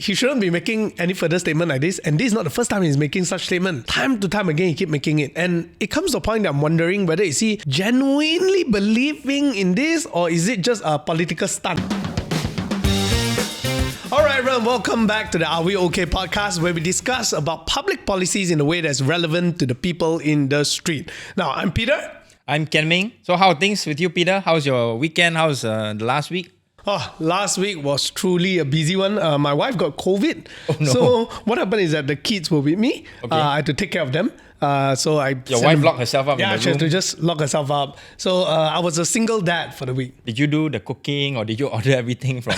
he shouldn't be making any further statement like this. And this is not the first time he's making such statement. Time to time again, he keep making it. And it comes to a point that I'm wondering whether is he genuinely believing in this or is it just a political stunt? Alright everyone, welcome back to the Are We OK podcast, where we discuss about public policies in a way that's relevant to the people in the street. Now, I'm Peter. I'm Ken Ming. So how are things with you, Peter? How's your weekend? How's the last week? Oh, last week was truly a busy one. My wife got COVID. Oh, no. So what happened is that the kids were with me. Okay. I had to take care of them. Your wife locked herself up in the room? Yeah, she had to just lock herself up. So I was a single dad for the week. Did you do the cooking or did you order everything from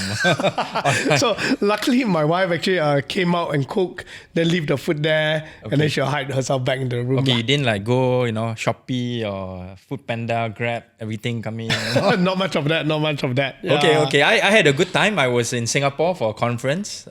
So luckily my wife actually came out and cooked, then leave the food there, and then she'll hide herself back in the room. Okay, you didn't like go, Shopee or Food Panda, Grab, everything coming. Not much of that. Yeah. Okay. I had a good time. I was in Singapore for a conference.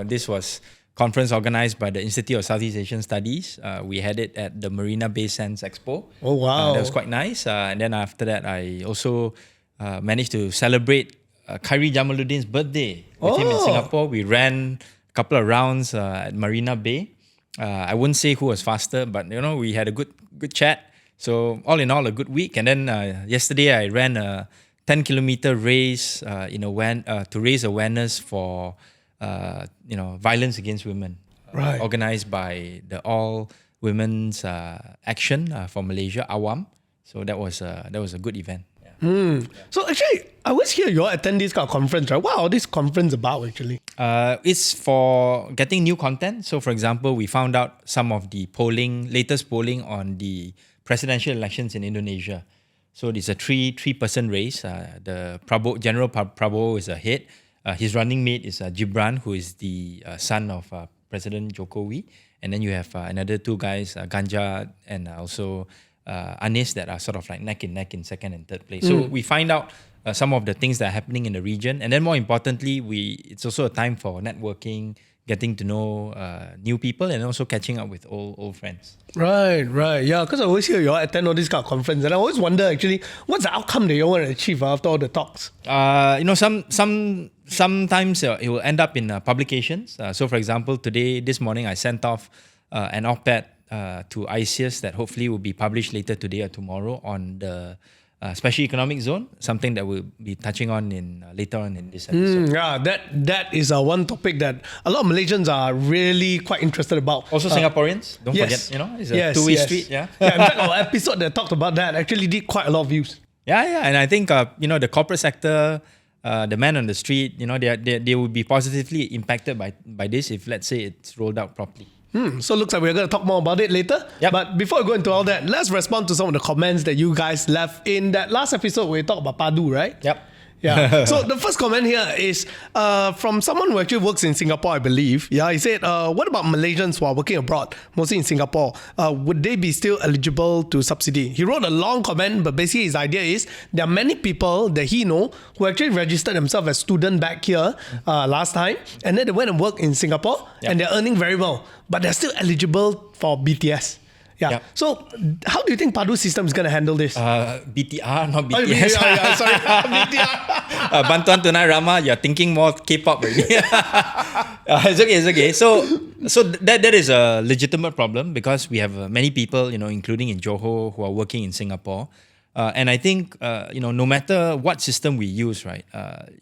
This was conference organized by the Institute of Southeast Asian Studies. We had it at the Marina Bay Sands Expo. Oh, wow. That was quite nice. And then after that, I also managed to celebrate Khairi Jamaluddin's birthday with him in Singapore. We ran a couple of rounds at Marina Bay. I wouldn't say who was faster, but we had a good chat. So all in all, a good week. And then yesterday, I ran a 10-kilometer race to raise awareness for violence against women, right. Organized by the All Women's Action for Malaysia, AWAM. So that was a good event. Yeah. So actually, I always hear you all attend this kind of conference, right? What are this conference about actually? It's for getting new content. So for example, we found out some of the latest polling on the presidential elections in Indonesia. So it's a three-person race. The General Prabowo is ahead. His running mate is Gibran, who is the son of President Jokowi. And then you have another two guys, Ganja and also Anies, that are sort of like neck and neck in second and third place. So we find out some of the things that are happening in the region. And then more importantly, it's also a time for networking, getting to know new people, and also catching up with old friends. Right. Yeah, because I always hear you all attend all this kind of conference, and I always wonder actually, what's the outcome that you want to achieve after all the talks? Sometimes it will end up in publications. So for example, this morning, I sent off an op-ed to ICIS that hopefully will be published later today or tomorrow on the Special Economic Zone, something that we'll be touching on later on in this episode. That is one topic that a lot of Malaysians are really quite interested about. Also Singaporeans, don't forget, it's a two-way street. Yeah. In fact, our episode that talked about that actually did quite a lot of views. Yeah, and I think the corporate sector, the man on the street, they will be positively impacted by this if, let's say, it's rolled out properly. So it looks like we're going to talk more about it later. Yep. But before we go into all that, let's respond to some of the comments that you guys left in that last episode where we talked about Padu, right? Yep. Yeah. So the first comment here is from someone who actually works in Singapore, I believe. Yeah, he said, what about Malaysians who are working abroad, mostly in Singapore? Would they be still eligible to subsidy? He wrote a long comment, but basically his idea is there are many people that he know who actually registered themselves as student back here last time, and then they went and worked in Singapore, and they're earning very well, but they're still eligible for BTS. Yeah. Yep. So, how do you think Padu's system is going to handle this? BTR, not BTS. Sorry, BTR. Bantuan Tunai Rama, you're thinking more K-pop already. It's okay. So that is a legitimate problem because we have many people, including in Johor, who are working in Singapore. And I think, no matter what system we use, right,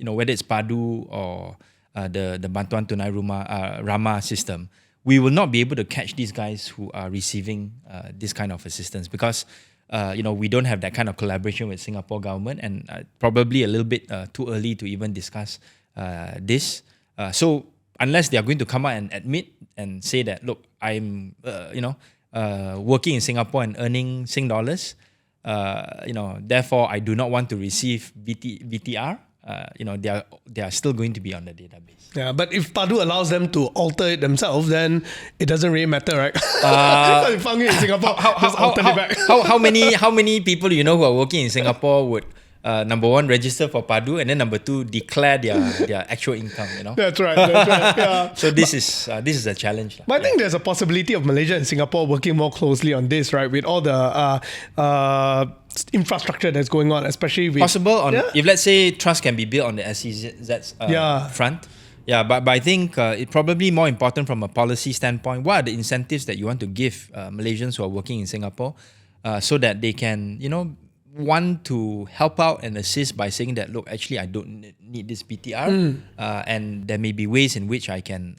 whether it's Padu or the Bantuan Tunai Rama system, we will not be able to catch these guys who are receiving this kind of assistance because, we don't have that kind of collaboration with Singapore government and probably a little bit too early to even discuss this. So unless they are going to come out and admit and say that, look, I'm, working in Singapore and earning Sing dollars, therefore I do not want to receive BTR. They are still going to be on the database. Yeah, but if Padu allows them to alter it themselves, then it doesn't really matter, right? Because if in Singapore, just alter it back. How many people who are working in Singapore would number one, register for Padu, and then number two, declare their actual income? That's right. Yeah. So this is a challenge. But I think there's a possibility of Malaysia and Singapore working more closely on this, right? With all the infrastructure that's going on, especially with possible if let's say trust can be built on the SEZ front. Yeah, but I think it's probably more important from a policy standpoint. What are the incentives that you want to give Malaysians who are working in Singapore so that they can, want to help out and assist by saying that, look, actually, I don't need this PTR, and there may be ways in which I can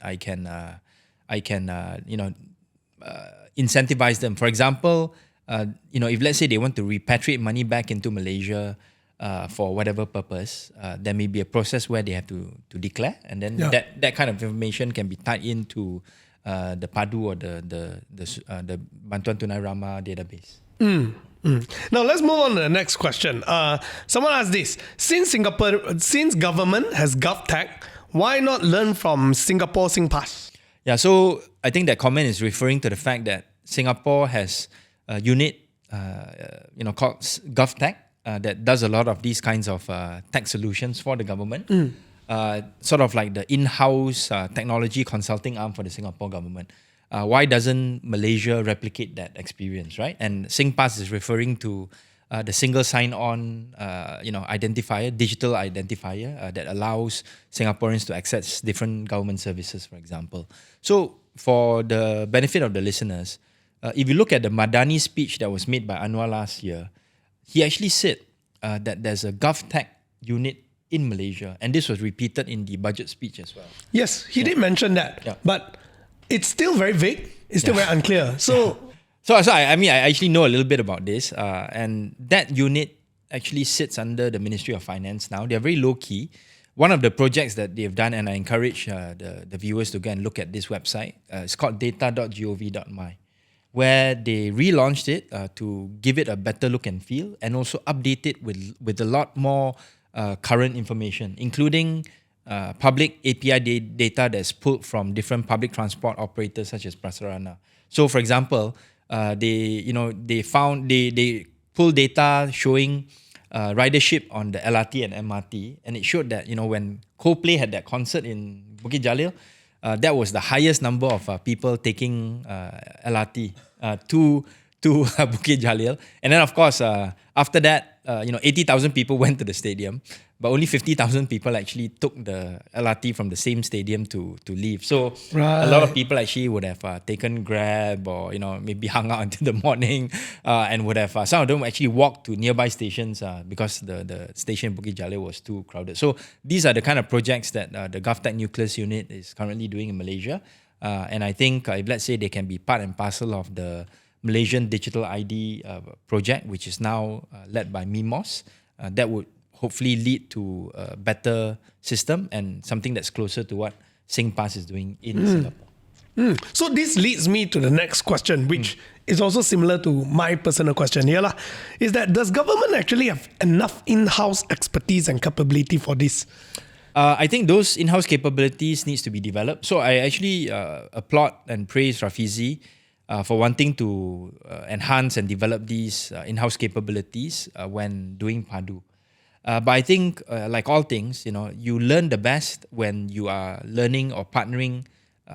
incentivize them. For example, if let's say they want to repatriate money back into Malaysia for whatever purpose, there may be a process where they have to declare, and then that kind of information can be tied into the PADU or the Bantuan Tunai Rama database. Now let's move on to the next question. Someone asked this: since government has GovTech, why not learn from Singapore SingPass? Yeah, so I think that comment is referring to the fact that Singapore has a unit, called GovTech that does a lot of these kinds of tech solutions for the government. Sort of like the in-house technology consulting arm for the Singapore government. Why doesn't Malaysia replicate that experience, right? And SingPass is referring to the single sign-on, identifier, digital identifier that allows Singaporeans to access different government services, for example. So, for the benefit of the listeners, if you look at the Madani speech that was made by Anwar last year, he actually said that there's a GovTech unit in Malaysia, and this was repeated in the budget speech as well. Yes, he did mention that, but it's still very vague. It's still very unclear. So, I actually know a little bit about this, and that unit actually sits under the Ministry of Finance now. They're very low key. One of the projects that they've done, and I encourage the viewers to go and look at this website. It's called data.gov.my, where they relaunched it to give it a better look and feel, and also update it with a lot more current information, including public API data that's pulled from different public transport operators such as Prasarana. So, for example, they pull data showing ridership on the LRT and MRT, and it showed that when Coldplay had that concert in Bukit Jalil, that was the highest number of people taking LRT to Bukit Jalil, and then of course after that 80,000 people went to the stadium, but only 50,000 people actually took the LRT from the same stadium to leave. So a lot of people actually would have taken Grab or maybe hung out until the morning and would have some of them actually walked to nearby stations because the station in Bukit Jalil was too crowded. So these are the kind of projects that the GovTech Nucleus unit is currently doing in Malaysia, and I think if let's say they can be part and parcel of the Malaysian Digital ID project, which is now led by MIMOS, that would hopefully lead to a better system and something that's closer to what SingPass is doing in Singapore. So this leads me to the next question, which is also similar to my personal question here, is that does government actually have enough in-house expertise and capability for this? I think those in-house capabilities needs to be developed. So I actually applaud and praise Rafizi for wanting to enhance and develop these in-house capabilities when doing PADU. But I think, like all things, you learn the best when you are learning or partnering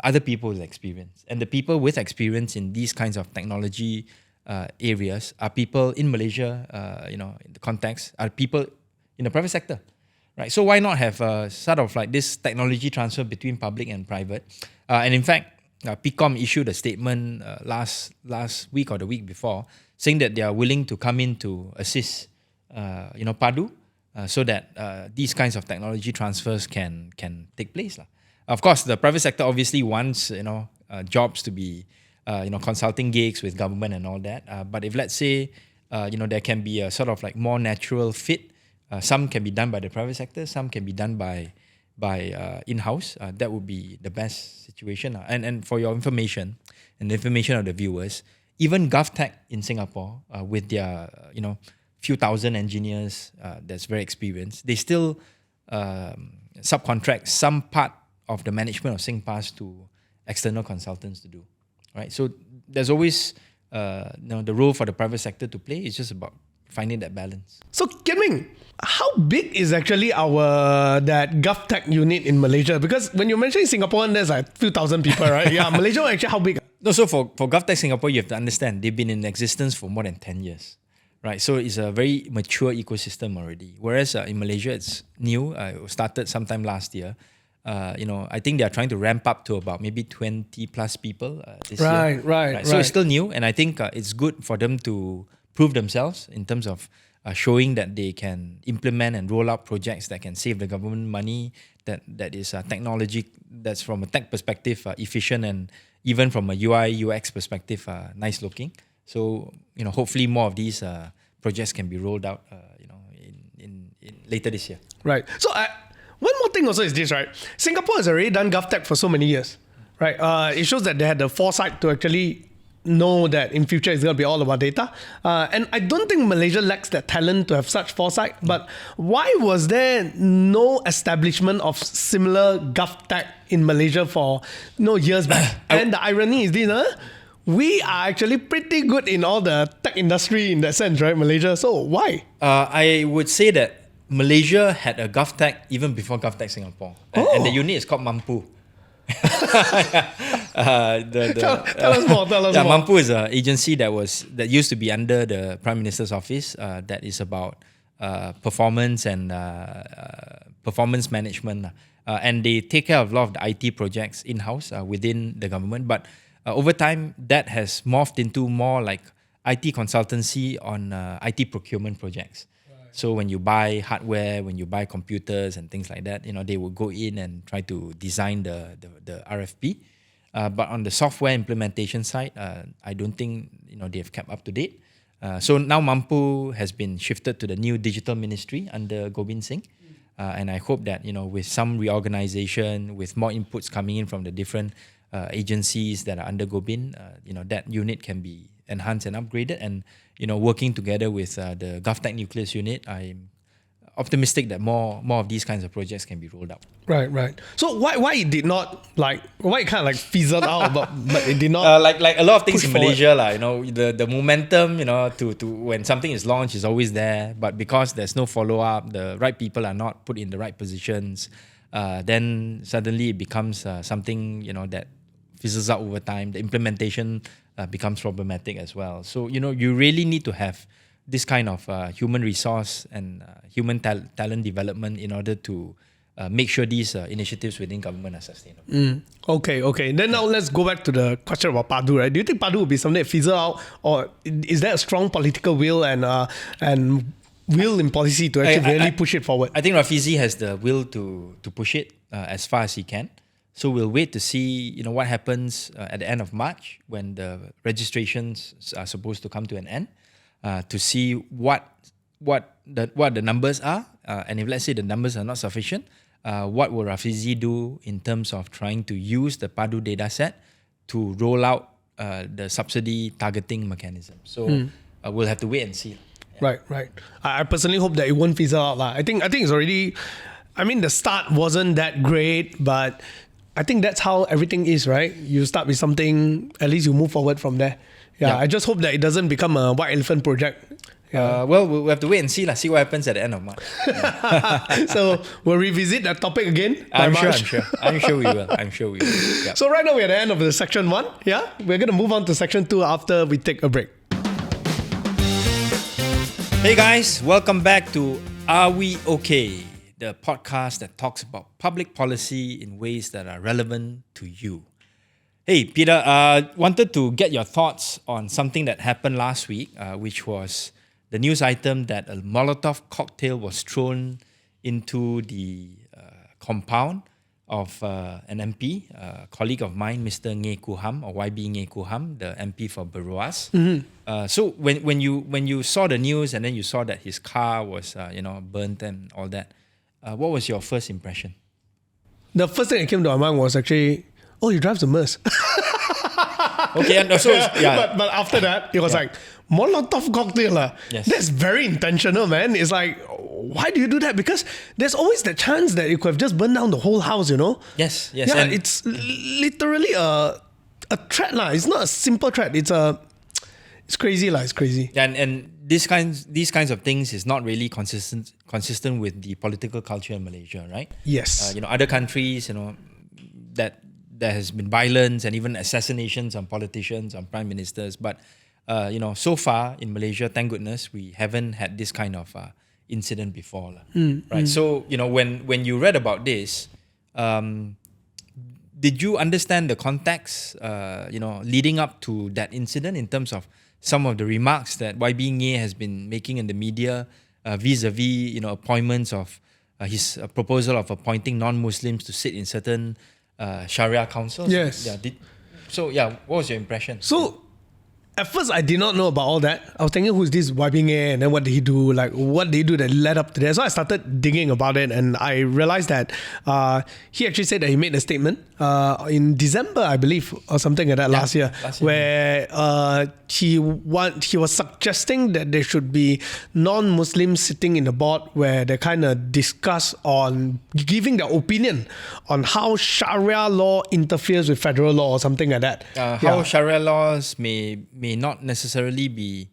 other people's experience. And the people with experience in these kinds of technology areas are people in Malaysia, in the context, are people in the private sector, right? So why not have sort of like this technology transfer between public and private? And in fact, PCOM issued a statement last week or the week before saying that they are willing to come in to assist, PADU, so that these kinds of technology transfers can take place. Of course, the private sector obviously wants jobs to be consulting gigs with government and all that. But if let's say there can be a sort of like more natural fit, some can be done by the private sector, some can be done by in-house, that would be the best situation. And for your information and the information of the viewers, even GovTech in Singapore, with their few thousand engineers that's very experienced, they still subcontract some part of the management of SingPass to external consultants to do. Right? So there's always the role for the private sector to play. It's just about finding that balance. So, Kian Ming, how big is actually that GovTech unit in Malaysia? Because when you mention Singapore, there's like a few thousand people, right? Yeah, Malaysia actually how big? No, so for GovTech Singapore, you have to understand they've been in existence for more than 10 years. Right, so it's a very mature ecosystem already. Whereas in Malaysia, it's new. It started sometime last year. I think they are trying to ramp up to about maybe 20 plus people this Right, year. right. So it's still new, and I think it's good for them to prove themselves in terms of showing that they can implement and roll out projects that can save the government money, that is technology, that's from a tech perspective efficient, and even from a UI UX perspective nice looking. So hopefully more of these projects can be rolled out in later this year. Right. So one more thing also is this, right? Singapore has already done GovTech for so many years, right? It shows that they had the foresight to actually know that in future it's going to be all about data. And I don't think Malaysia lacks that talent to have such foresight. But why was there no establishment of similar GovTech in Malaysia for years back? And the irony is this, we are actually pretty good in all the tech industry in that sense, right, Malaysia? So why? I would say that Malaysia had a GovTech even before GovTech Singapore. And the unit is called Mampu. Tell us more. Mampu is an agency that used to be under the Prime Minister's office that is about performance and performance management. And they take care of a lot of the IT projects in-house within the government. But over time, that has morphed into more like IT consultancy on IT procurement projects. So when you buy hardware, when you buy computers and things like that, they will go in and try to design the RFP. But on the software implementation side, I don't think they have kept up to date. So now Mampu has been shifted to the new digital ministry under Gobind Singh. And I hope that with some reorganization, with more inputs coming in from the different agencies that are under Gobind, that unit can be enhanced and upgraded. And working together with the GovTech Nucleus unit, I'm optimistic that more of these kinds of projects can be rolled out. Right. So why it did not why it kind of fizzled out, but it did not like a lot of things in forward. Malaysia, the momentum, to when something is launched is always there, but because there's no follow up, the right people are not put in the right positions, then suddenly it becomes something that fizzles out over time. The implementation becomes problematic as well. So you really need to have this kind of human resource and human talent development in order to make sure these initiatives within government are sustainable. Okay. Then now let's go back to the question about PADU, right? Do you think PADU will be something that fizzle out, or is there a strong political will and will in policy to actually really push it forward? I think Rafizi has the will to push it as far as he can. So we'll wait to see, what happens at the end of March when the registrations are supposed to come to an end, to see what the numbers are, and if let's say the numbers are not sufficient, what will Rafizi do in terms of trying to use the PADU data set to roll out the subsidy targeting mechanism. So we'll have to wait and see. Yeah. Right. I personally hope that it won't fizzle out. I think it's already. The start wasn't that great, but I think that's how everything is, right? You start with something, at least you move forward from there. Yeah. I just hope that it doesn't become a white elephant project. Yeah. Well, we'll have to wait and see what happens at the end of March. So we'll revisit that topic again. I'm sure we will. Yeah. So right now we're at the end of the section 1. Yeah, we're going to move on to section 2 after we take a break. Hey guys, welcome back to Are We Okay? The podcast that talks about public policy in ways that are relevant to you. Hey, Peter, wanted to get your thoughts on something that happened last week, which was the news item that a Molotov cocktail was thrown into the compound of an MP, a colleague of mine, Mr. Ngee Kuham, or YB Ngee Kuham, the MP for Beruas. So when you saw the news and then you saw that his car was burnt and all that, what was your first impression? The first thing that came to my mind was actually, he drives a Merc. Okay, and so yeah. But after that, it was like, Molotov cocktail. Yes. That's very intentional, man. It's like, why do you do that? Because there's always the chance that it could have just burned down the whole house, Yes. Yeah, and it's literally a threat. It's not a simple threat. It's crazy. It's crazy. And these kinds of things is not really consistent with the political culture in Malaysia, right? Yes. Other countries, that there has been violence and even assassinations on politicians, on prime ministers. But, so far in Malaysia, thank goodness, we haven't had this kind of incident before. Right? So, when you read about this, Did you understand the context, leading up to that incident in terms of some of the remarks that YBNA has been making in the media vis-a-vis, appointments of his proposal of appointing non-Muslims to sit in certain Sharia councils? Yes. What was your impression? So, at first, I did not know about all that. I was thinking, who's this YBNA, and then what did he do? Like, what did he do that led up to that? So I started digging about it, and I realized that he actually said that he made a statement in December, I believe, or something like that last year, where he was suggesting that there should be non-Muslims sitting in the board where they kind of discuss on giving their opinion on how Sharia law interferes with federal law or something like that. How Sharia laws may not necessarily be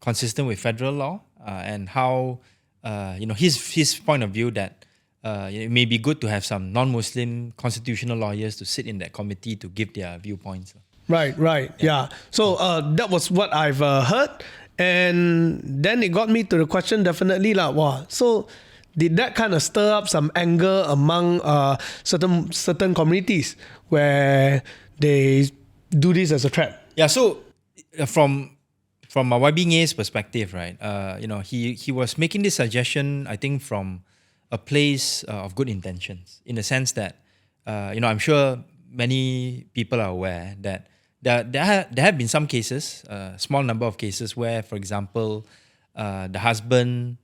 consistent with federal law, and how his point of view that it may be good to have some non-Muslim constitutional lawyers to sit in that committee to give their viewpoints. Right. Yeah. So that was what I've heard, and then it got me to the question. Definitely, so did that kind of stir up some anger among certain communities where they do this as a threat? Yeah. So from YBNA's perspective, right? He was making this suggestion, I think, from a place of good intentions, in the sense that I'm sure many people are aware that there have been some cases, a small number of cases, where, for example, the husband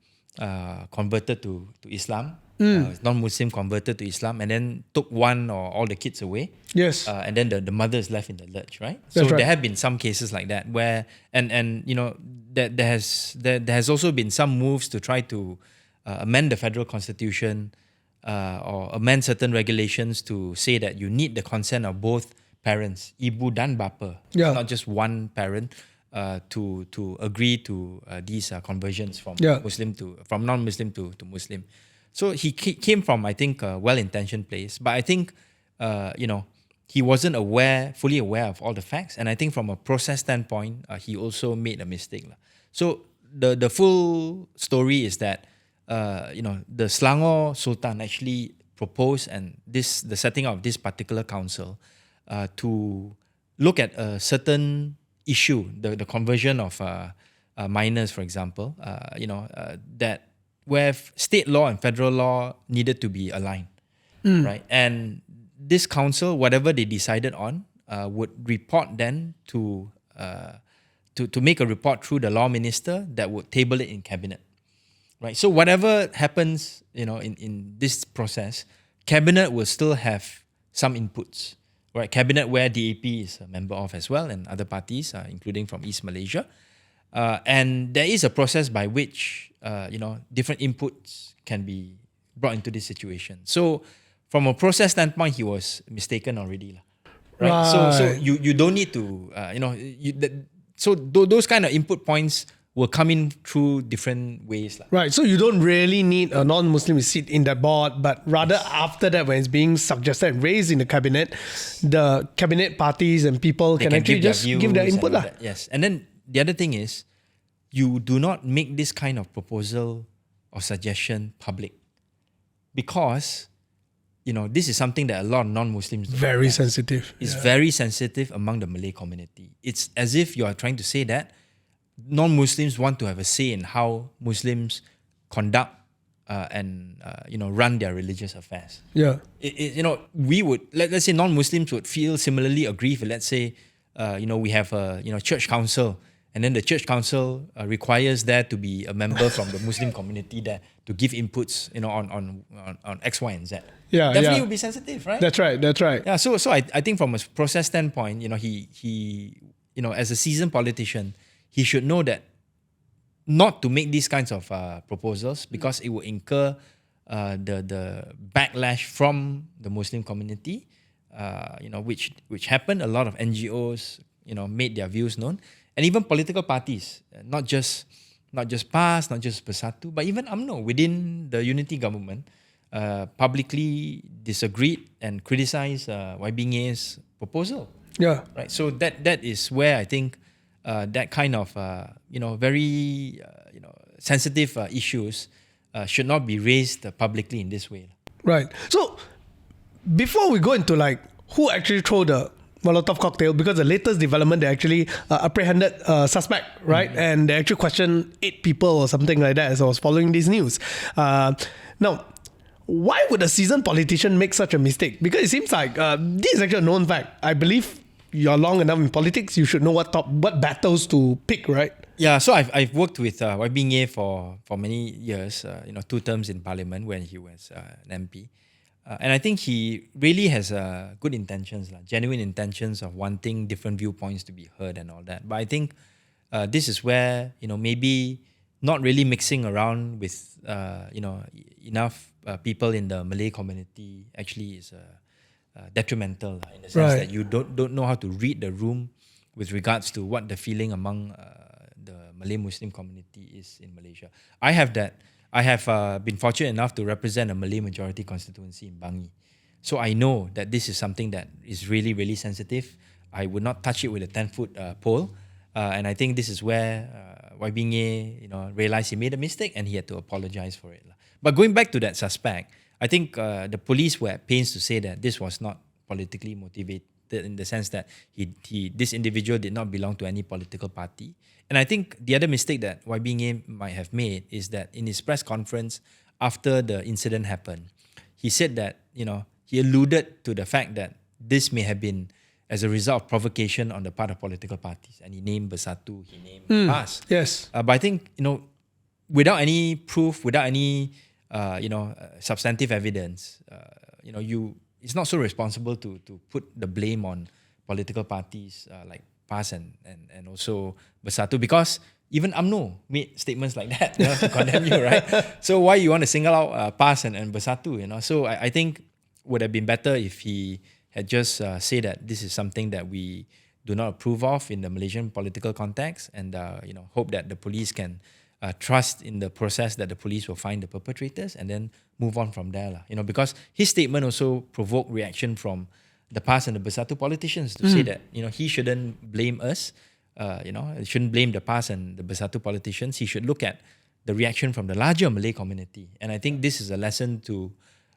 converted to Islam, non-Muslim converted to Islam, and then took one or all the kids away. Yes. And then the mother is left in the lurch, right? That's right. There have been some cases like that where, there has also been some moves to try to amend the federal constitution or amend certain regulations to say that you need the consent of both parents, ibu dan bapa, not just one parent, to agree to these conversions from non-Muslim to Muslim. So he came from, I think, a well-intentioned place, but I think he wasn't fully aware of all the facts, and I think from a process standpoint, he also made a mistake. So the full story is that the Selangor Sultan actually proposed the setting up of this particular council to look at a certain issue, the conversion of minors, for example, that where state law and federal law needed to be aligned, right? And this council, whatever they decided on, would report then to make a report through the law minister that would table it in cabinet, right? So whatever happens, in this process, cabinet will still have some inputs, right? Cabinet where DAP is a member of as well, and other parties, including from East Malaysia. And there is a process by which different inputs can be brought into this situation. So from a process standpoint, he was mistaken already, right? So you don't need to those kind of input points will come in through different ways. Right. So you don't really need a non-Muslim to sit in that board, but rather after that, when it's being suggested and raised in the cabinet parties and people can actually just give their input. Yes. And then the other thing is, you do not make this kind of proposal or suggestion public, because this is something that a lot of non-Muslims do. Very sensitive. It's very sensitive among the Malay community. It's as if you are trying to say that non-Muslims want to have a say in how Muslims conduct and run their religious affairs. Yeah. We would, let's say non-Muslims would feel similarly aggrieved if, let's say, we have a church council, and then the church council requires there to be a member from the Muslim community there to give inputs, on X, Y, and Z. Yeah, definitely would be sensitive, right? That's right. Yeah. So I think from a process standpoint, he as a seasoned politician, he should know that not to make these kinds of proposals, because it will incur the backlash from the Muslim community, which happened. A lot of NGOs, made their views known, and even political parties, not just PAS, not just Bersatu, but even UMNO within the unity government, publicly disagreed and criticized YBNA's proposal. Yeah. Right. So that is where I think that kind of very sensitive issues should not be raised publicly in this way. Right. So before we go into like who actually threw the Molotov cocktail, because the latest development, they actually apprehended a suspect, right? And they actually questioned 8 people or something like that as I was following this news. Now, why would a seasoned politician make such a mistake? Because it seems like this is actually a known fact. I believe you're long enough in politics, you should know what battles to pick, right? Yeah, so I've worked with YBNA for many years, 2 terms in Parliament when he was an MP. And I think he really has good intentions, genuine intentions of wanting different viewpoints to be heard and all that. But I think this is where, maybe not really mixing around with, enough people in the Malay community actually is detrimental in the sense that you don't know how to read the room with regards to what the feeling among the Malay Muslim community is in Malaysia. I have that. I have been fortunate enough to represent a Malay majority constituency in Bangi. So I know that this is something that is really, really sensitive. I would not touch it with a 10-foot pole. And I think this is where YBNA, realized he made a mistake and he had to apologize for it. But going back to that suspect, I think the police were at pains to say that this was not politically motivated in the sense that this individual did not belong to any political party. And I think the other mistake that YBNA might have made is that in his press conference after the incident happened, he said that, he alluded to the fact that this may have been as a result of provocation on the part of political parties. And he named Bersatu, he named PAS. Yes. But I think, without any proof, without any, substantive evidence, it's not so responsible to put the blame on political parties like PAS and also Bersatu, because even UMNO made statements like that to condemn you, right? So why you want to single out PAS and Bersatu? So I think would have been better if he had just said that this is something that we do not approve of in the Malaysian political context, and hope that the police can trust in the process that the police will find the perpetrators and then move on from there. Because his statement also provoked reaction from the PAS and the Bersatu politicians to say that, he shouldn't blame us, he shouldn't blame the PAS and the Bersatu politicians. He should look at the reaction from the larger Malay community. And I think this is a lesson to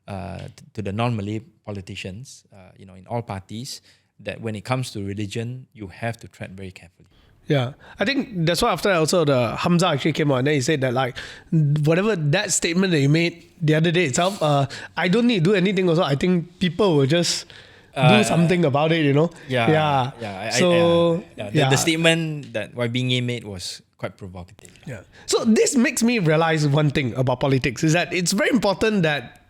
the non-Malay politicians, in all parties, that when it comes to religion, you have to tread very carefully. Yeah, I think that's why after also the Hamza actually came out and then he said that like whatever that statement that you made the other day itself, I don't need to do anything also. I think people will just do something about it, Yeah. The The statement that YBNA made was quite provocative. Yeah. So this makes me realize one thing about politics is that it's very important that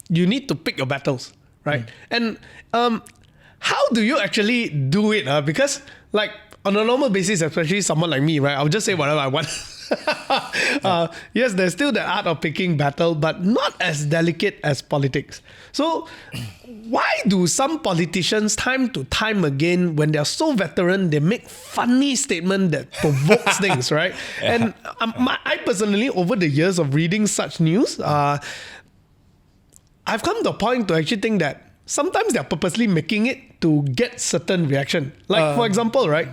you need to pick your battles, right? And how do you actually do it? Because like on a normal basis, especially someone like me, right? I'll just say whatever I want. Yes, there's still the art of picking battle, but not as delicate as politics. So why do some politicians time to time again, when they're so veteran, they make funny statements that provokes things, right? And I personally, over the years of reading such news, I've come to a point to actually think that sometimes they're purposely making it to get certain reaction. Like, for example, right?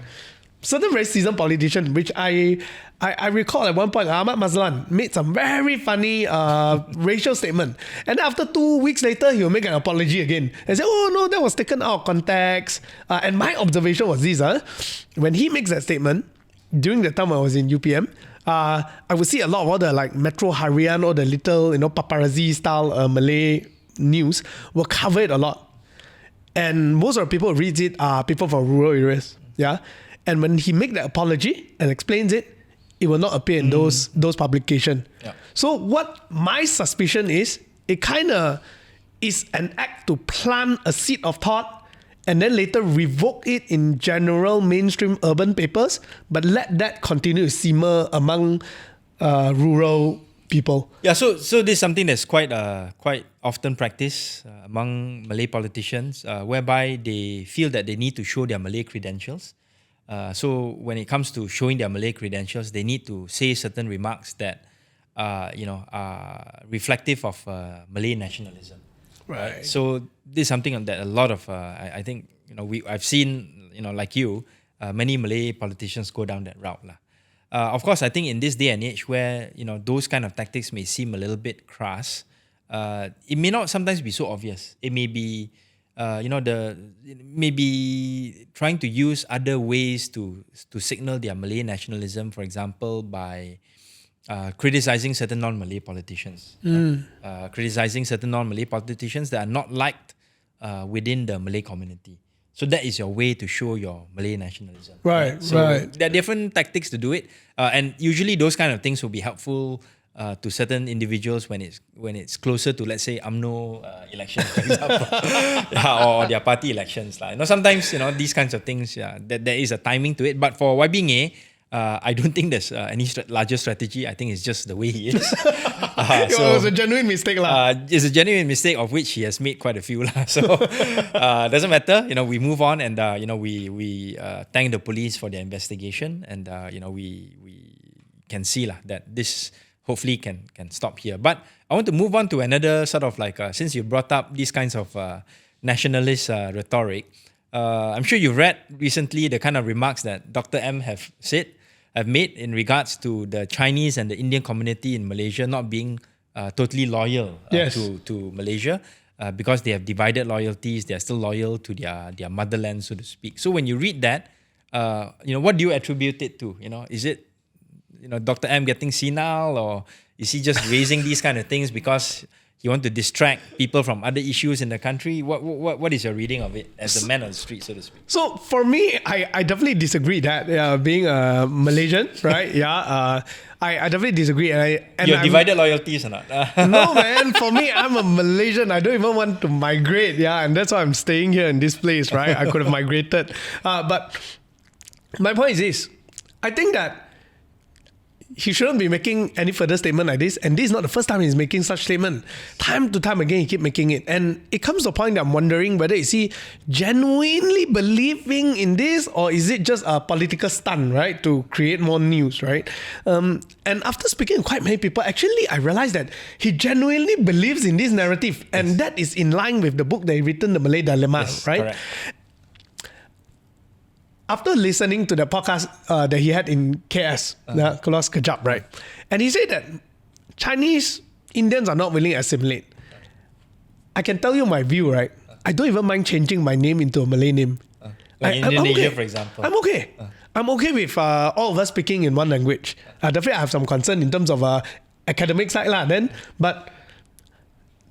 Certain very seasoned politicians, which I recall at one point, Ahmad Mazlan made some very funny racial statement. And after 2 weeks later, he'll make an apology again and say, oh no, that was taken out of context. And my observation was this, when he makes that statement, during the time I was in UPM, I would see a lot of all the like Metro Harian or the little, paparazzi style Malay news will cover it a lot. And most of the people who read it are people from rural areas. Yeah. And when he make that apology and explains it, it will not appear in those publications. Yeah. So what my suspicion is, it kind of is an act to plant a seed of thought and then later revoke it in general mainstream urban papers, but let that continue to simmer among rural people. Yeah, so this is something that's quite often practiced among Malay politicians, whereby they feel that they need to show their Malay credentials. So when it comes to showing their Malay credentials, they need to say certain remarks that are reflective of Malay nationalism. Right. So this is something that a lot of I think I've seen like you, many Malay politicians go down that route lah. Of course, I think in this day and age where those kind of tactics may seem a little bit crass, it may not sometimes be so obvious. It may be, it may be trying to use other ways to signal their Malay nationalism, for example, by criticizing certain non-Malay politicians, criticizing certain non-Malay politicians that are not liked within the Malay community. So that is your way to show your Malay nationalism. Right, So right. there are different tactics to do it, and usually those kind of things will be helpful to certain individuals when it's closer to, let's say, UMNO elections, for example, or their party elections. Sometimes these kinds of things. There is a timing to it. But for YBNA, I don't think there's any larger strategy. I think it's just the way he is. It was a genuine mistake. It's a genuine mistake of which he has made quite a few. So doesn't matter. We move on and we thank the police for their investigation, and we can see that this hopefully can stop here. But I want to move on to another sort of since you brought up these kinds of nationalist rhetoric, I'm sure you've read recently the kind of remarks that Dr. M have made in regards to the Chinese and the Indian community in Malaysia not being totally loyal to Malaysia because they have divided loyalties. They are still loyal to their motherland, so to speak. So when you read that, what do you attribute it to? Is it Dr. M getting senile, or is he just raising these kind of things because he wants to distract people from other issues in the country? What is your reading of it as a man on the street, so to speak? So for me, I definitely disagree that being a Malaysian, right? I definitely disagree. And Your divided loyalties or not? No, man. For me, I'm a Malaysian. I don't even want to migrate. And that's why I'm staying here in this place, right? I could have migrated. But my point is this. I think that he shouldn't be making any further statement like this. And this is not the first time he's making such statement. Time to time again, he keep making it. And it comes to a point that I'm wondering whether is he genuinely believing in this, or is it just a political stunt, right? To create more news, right? And after speaking to quite many people, actually, I realized that he genuinely believes in this narrative. And that is in line with the book that he written, The Malay Dilemma, right? Correct. After listening to the podcast that he had in KS, Keluar Sekejap, right? And he said that Chinese Indians are not willing to assimilate. I can tell you my view, right? I don't even mind changing my name into a Malay name. Like Indonesia, for example. I'm okay. I'm okay with all of us speaking in one language. Definitely I have some concern in terms of academic side but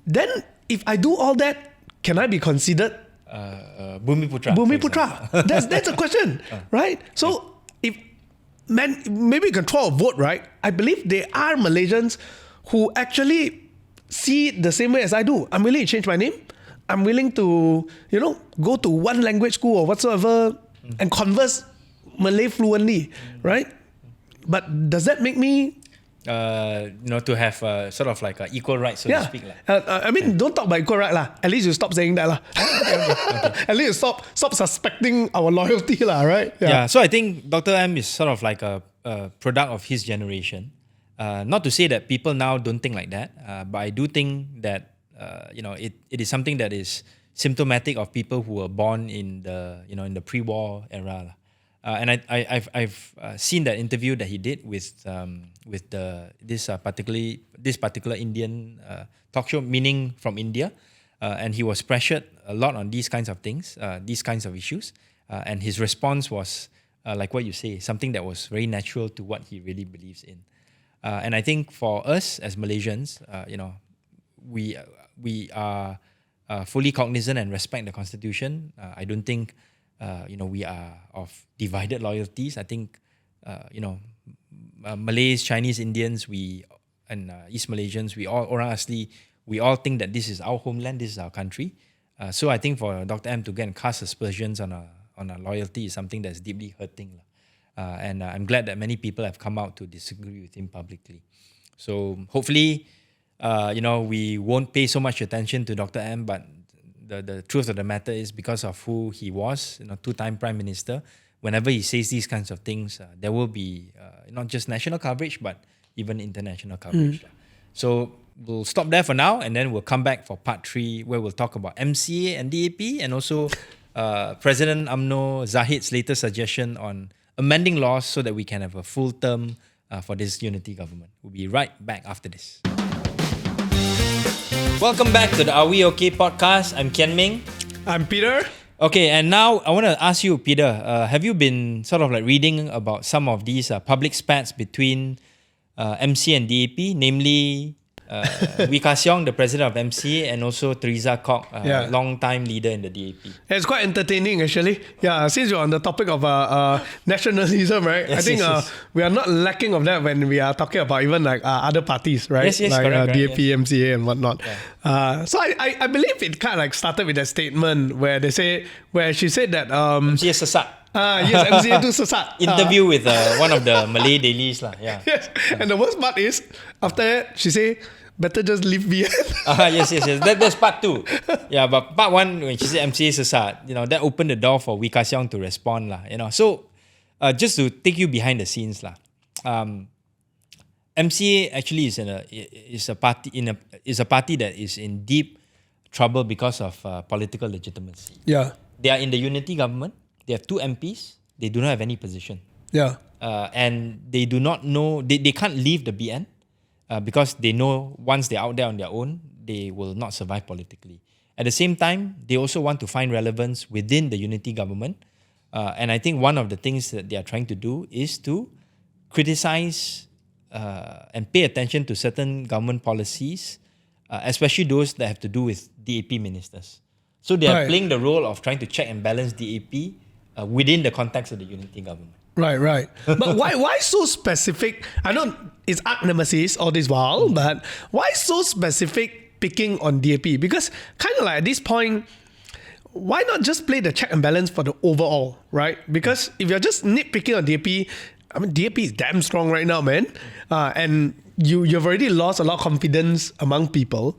then if I do all that, can I be considered Bumiputra. Bumiputra? That's a question, right? So if maybe you can throw a vote, right? I believe there are Malaysians who actually see it the same way as I do. I'm willing to change my name. I'm willing to, go to one language school or whatsoever and converse Malay fluently, right? But does that make me to have sort of like equal rights, so to speak. Don't talk about equal right lah. At least you stop saying that lah. At least you stop suspecting our loyalty lah, right? Yeah. So I think Dr. M is sort of like a product of his generation. Not to say that people now don't think like that, but I do think that it is something that is symptomatic of people who were born in the pre-war era lah. And I've seen that interview that he did with this particular Indian talk show, meaning from India, and he was pressured a lot on these kinds of things, these kinds of issues, and his response was like what you say, something that was very natural to what he really believes in. And I think for us as Malaysians, we are fully cognizant and respect the Constitution. I don't think we are of divided loyalties. I think, Malays, Chinese, Indians, and East Malaysians, we all think that this is our homeland, this is our country. So I think for Dr. M to go and cast aspersions on our loyalty is something that's deeply hurting. And I'm glad that many people have come out to disagree with him publicly. So hopefully, we won't pay so much attention to Dr. M, but the truth of the matter is, because of who he was, two-time Prime Minister, whenever he says these kinds of things, there will be not just national coverage, but even international coverage. So we'll stop there for now, and then we'll come back for part 3, where we'll talk about MCA and DAP, and also President UMNO Zahid's latest suggestion on amending laws so that we can have a full term for this unity government. We'll be right back after this. Welcome back to the Are We Okay podcast. I'm Kian Ming. I'm Peter. Okay, and now I want to ask you, Peter, have you been sort of like reading about some of these public spats between MCA and DAP, namely Wee Ka Siong, the president of MCA, and also Teresa Kok, long-time leader in the DAP. It's quite entertaining, actually. Yeah, since you're on the topic of nationalism, right? Yes, I think we are not lacking of that when we are talking about even like other parties, right? Yes, like correct, DAP, yes. MCA, and whatnot. Yeah. So I believe it kind of like started with a statement where she said that MCA sesat. yes, MCA tu sesat. Interview with one of the Malay dailies. Yeah. Yes, and the worst part is after that she say better just leave me. Yes. That's part 2. Yeah, but part 1, when she said MCA sesat, that opened the door for Wee Ka Siong to respond. So, just to take you behind the scenes, MCA actually is a party that is in deep trouble because of political legitimacy. Yeah. They are in the unity government. They have 2 MPs. They do not have any position. Yeah. And they do not know, they can't leave the BN because they know once they're out there on their own, they will not survive politically. At the same time, they also want to find relevance within the unity government. And I think one of the things that they are trying to do is to criticize and pay attention to certain government policies, especially those that have to do with DAP ministers. So they are playing the role of trying to check and balance DAP within the context of the unity government. Right. But why so specific? I know it's arch nemesis all this while, but why so specific picking on DAP? Because kind of like at this point, why not just play the check and balance for the overall, right? Because if you're just nitpicking on DAP, I mean, DAP is damn strong right now, man. And you've already lost a lot of confidence among people.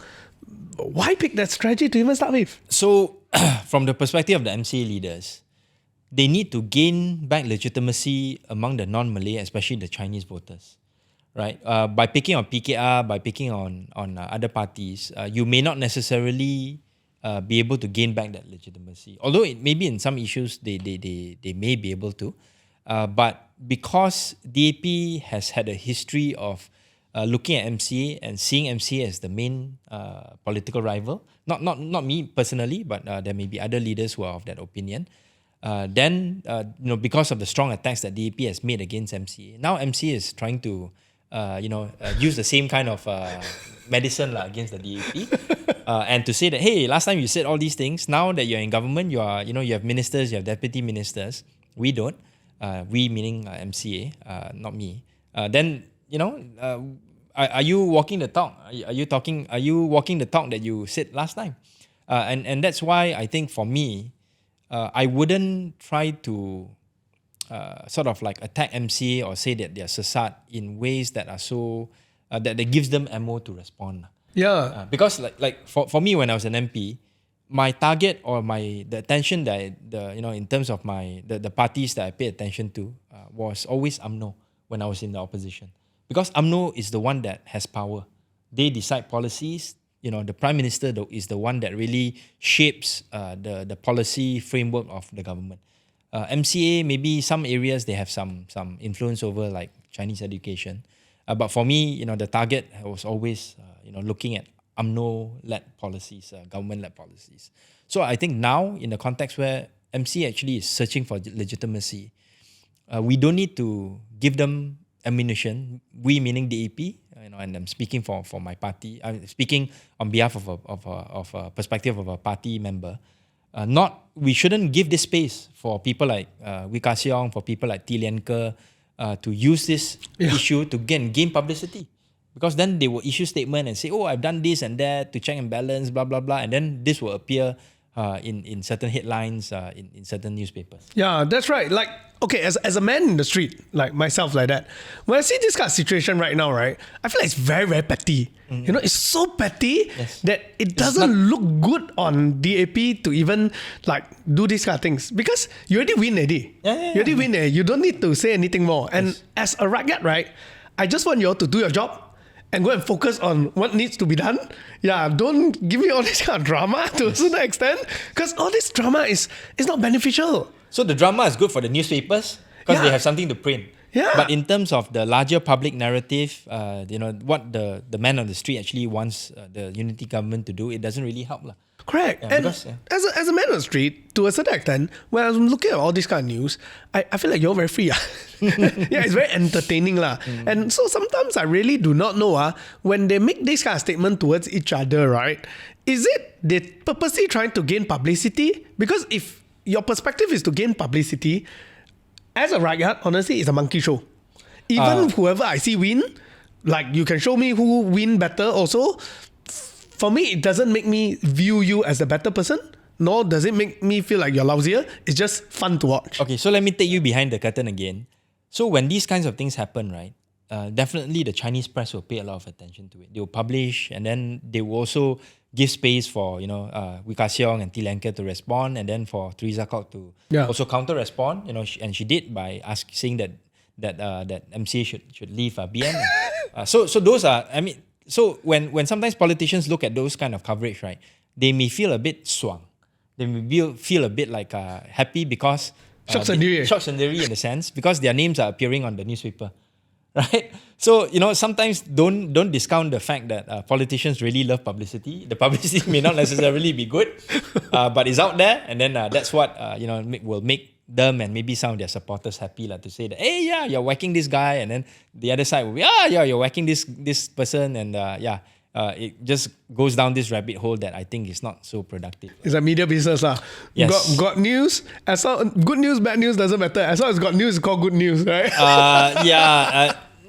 Why pick that strategy to even start with? So, from the perspective of the MCA leaders, they need to gain back legitimacy among the non-Malay, especially the Chinese voters, right? By picking on PKR, by picking on other parties, you may not necessarily be able to gain back that legitimacy. Although it maybe in some issues they may be able to, but because DAP has had a history of looking at MCA and seeing MCA as the main political rival, not me personally, but there may be other leaders who are of that opinion. Then because of the strong attacks that DAP has made against MCA, now MCA is trying to use the same kind of medicine against the DAP, and to say that, hey, last time you said all these things, now that you're in government, you have ministers, you have deputy ministers, we don't, we meaning MCA, not me. Then are you walking the talk? Are you walking the talk that you said last time? And that's why I think for me, I wouldn't try to sort of like attack MCA or say that they're sesat in ways that are so that gives them ammo to respond. Yeah. Because like for me, when I was an MP, my target or the attention that in terms of the parties that I pay attention to was always UMNO when I was in the opposition, because UMNO is the one that has power. They decide policies. The Prime Minister is the one that really shapes the policy framework of the government. MCA, maybe some areas they have some influence over, like Chinese education. But for me, the target was always looking at UMNO-led policies, government-led policies. So I think now, in the context where MCA actually is searching for legitimacy, we don't need to give them ammunition. We meaning DAP, and I'm speaking for my party. I'm speaking on behalf of a perspective of a party member. We shouldn't give this space for people like Wee Ka Siong, for people like T Lian Ke, to use this issue to gain publicity. Because then they will issue statement and say, oh, I've done this and that to check and balance, blah, blah, blah. And then this will appear in certain headlines, in certain newspapers. Yeah, that's right. Like, okay, as a man in the street, like myself, like that, when I see this kind of situation right now, right, I feel like it's very, very petty. It's so petty that it doesn't look good on DAP to even like do these kind of things, because you already win already. You already win. You don't need to say anything more. And as a rakyat, right, I just want you all to do your job and go and focus on what needs to be done. Yeah, don't give me all this kind of drama to a certain extent, because all this drama is not beneficial. So the drama is good for the newspapers because they have something to print. Yeah. But in terms of the larger public narrative, what the man on the street actually wants the unity government to do, it doesn't really help. Correct. Yeah, and because, as a man on the street, to a certain extent, when I'm looking at all this kind of news, I feel like you're very free. Yeah, it's very entertaining. And so sometimes I really do not know when they make this kind of statement towards each other, right? Is it they purposely trying to gain publicity? Because if your perspective is to gain publicity, as a rakyat, honestly, it's a monkey show. Even whoever I see win, like you can show me who win better also. For me, it doesn't make me view you as a better person, nor does it make me feel like you're lousier. It's just fun to watch. Okay, so let me take you behind the curtain again. So when these kinds of things happen, right, definitely the Chinese press will pay a lot of attention to it. They will publish, and then they will also give space for, Wee Ka Siong and T. Lenker to respond, and then for Theresa Kok to also counter-respond, and she did by saying that MCA should leave BM. So those are, so when sometimes politicians look at those kind of coverage, right, they may feel a bit swang. They may feel a bit like happy because shock sendiri in a sense, because their names are appearing on the newspaper, right? So sometimes don't discount the fact that politicians really love publicity. The publicity may not necessarily be good, but it's out there, and then that's what will make them and maybe some of their supporters happy to say that, hey, yeah, you're whacking this guy, and then the other side will be, you're whacking this person, and it just goes down this rabbit hole that I think is not so productive. It's a media business. Yes. Got news. As long good news, bad news doesn't matter. As long as got news, it's called good news, right?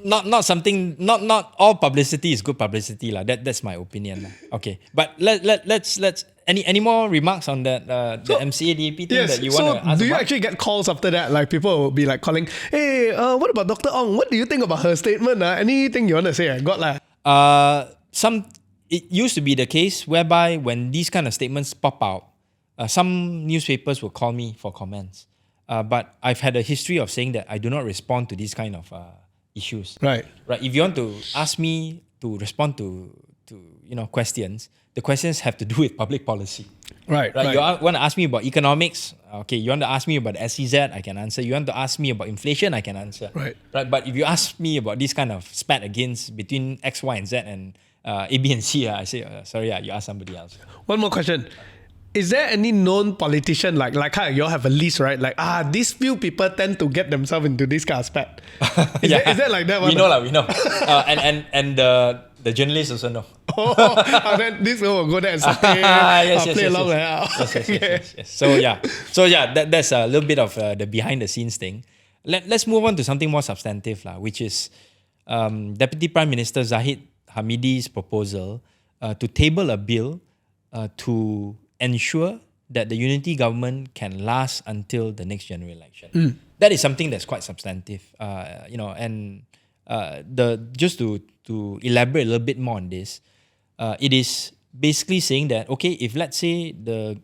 Not something. Not all publicity is good publicity, That's my opinion, Okay, but let's. Any more remarks on that the MCA DAP thing that you want to ask do you about? actually get calls after that? Like people will be like calling, hey, what about Dr. Ong? What do you think about her statement? Anything you want to say? It used to be the case whereby when these kind of statements pop out, some newspapers will call me for comments. But I've had a history of saying that I do not respond to these kind of issues. Right. If you want to ask me to respond to questions, the questions have to do with public policy. Right. You want to ask me about economics? Okay. You want to ask me about the SEZ? I can answer. You want to ask me about inflation? I can answer. Right. But if you ask me about this kind of spat against between X, Y, and Z and A, B, and C, I say, sorry, you ask somebody else. One more question. Is there any known politician, like how you all have a list, right? Like, these few people tend to get themselves into this kind of spat. Is that like that? We know. And the journalists also know. Then this will go there and play along. Yes. So that's a little bit of the behind the scenes thing. Let's move on to something more substantive, which is Deputy Prime Minister Zahid Hamidi's proposal to table a bill to ensure that the unity government can last until the next general election. That is something that's quite substantive, just to elaborate a little bit more on this, it is basically saying that, okay, if let's say the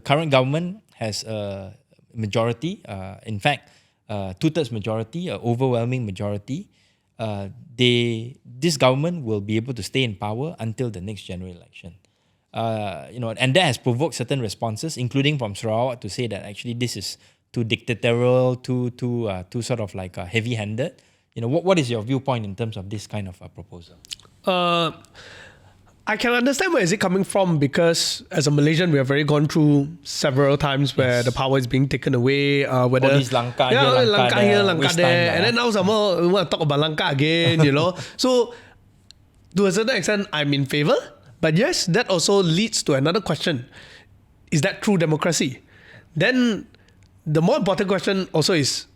current government has a majority, in fact, 2/3 majority, an overwhelming majority, this government will be able to stay in power until the next general election. And that has provoked certain responses, including from Sarawak, to say that actually this is too dictatorial, too sort of like heavy-handed. What is your viewpoint in terms of this kind of proposal? I can understand where is it coming from, because as a Malaysian, we have already gone through several times where the power is being taken away. Whether all these Langkah here, Langkah there, and then now somehow we want to talk about Langkah again. So to a certain extent, I'm in favor. But yes, that also leads to another question. Is that true democracy? Then the more important question also is,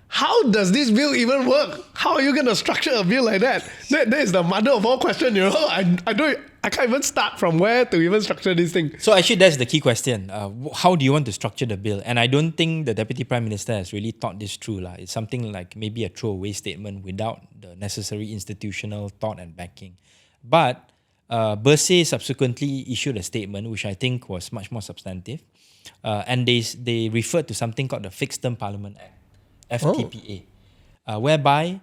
how does this bill even work? How are you going to structure a bill like that? That is the mother of all questions. I can't even start from where to even structure this thing. So actually, that's the key question. How do you want to structure the bill? And I don't think the Deputy Prime Minister has really thought this through. It's something like maybe a throwaway statement without the necessary institutional thought and backing. But Bersih subsequently issued a statement which I think was much more substantive, and they referred to something called the Fixed Term Parliament Act, FTPA, whereby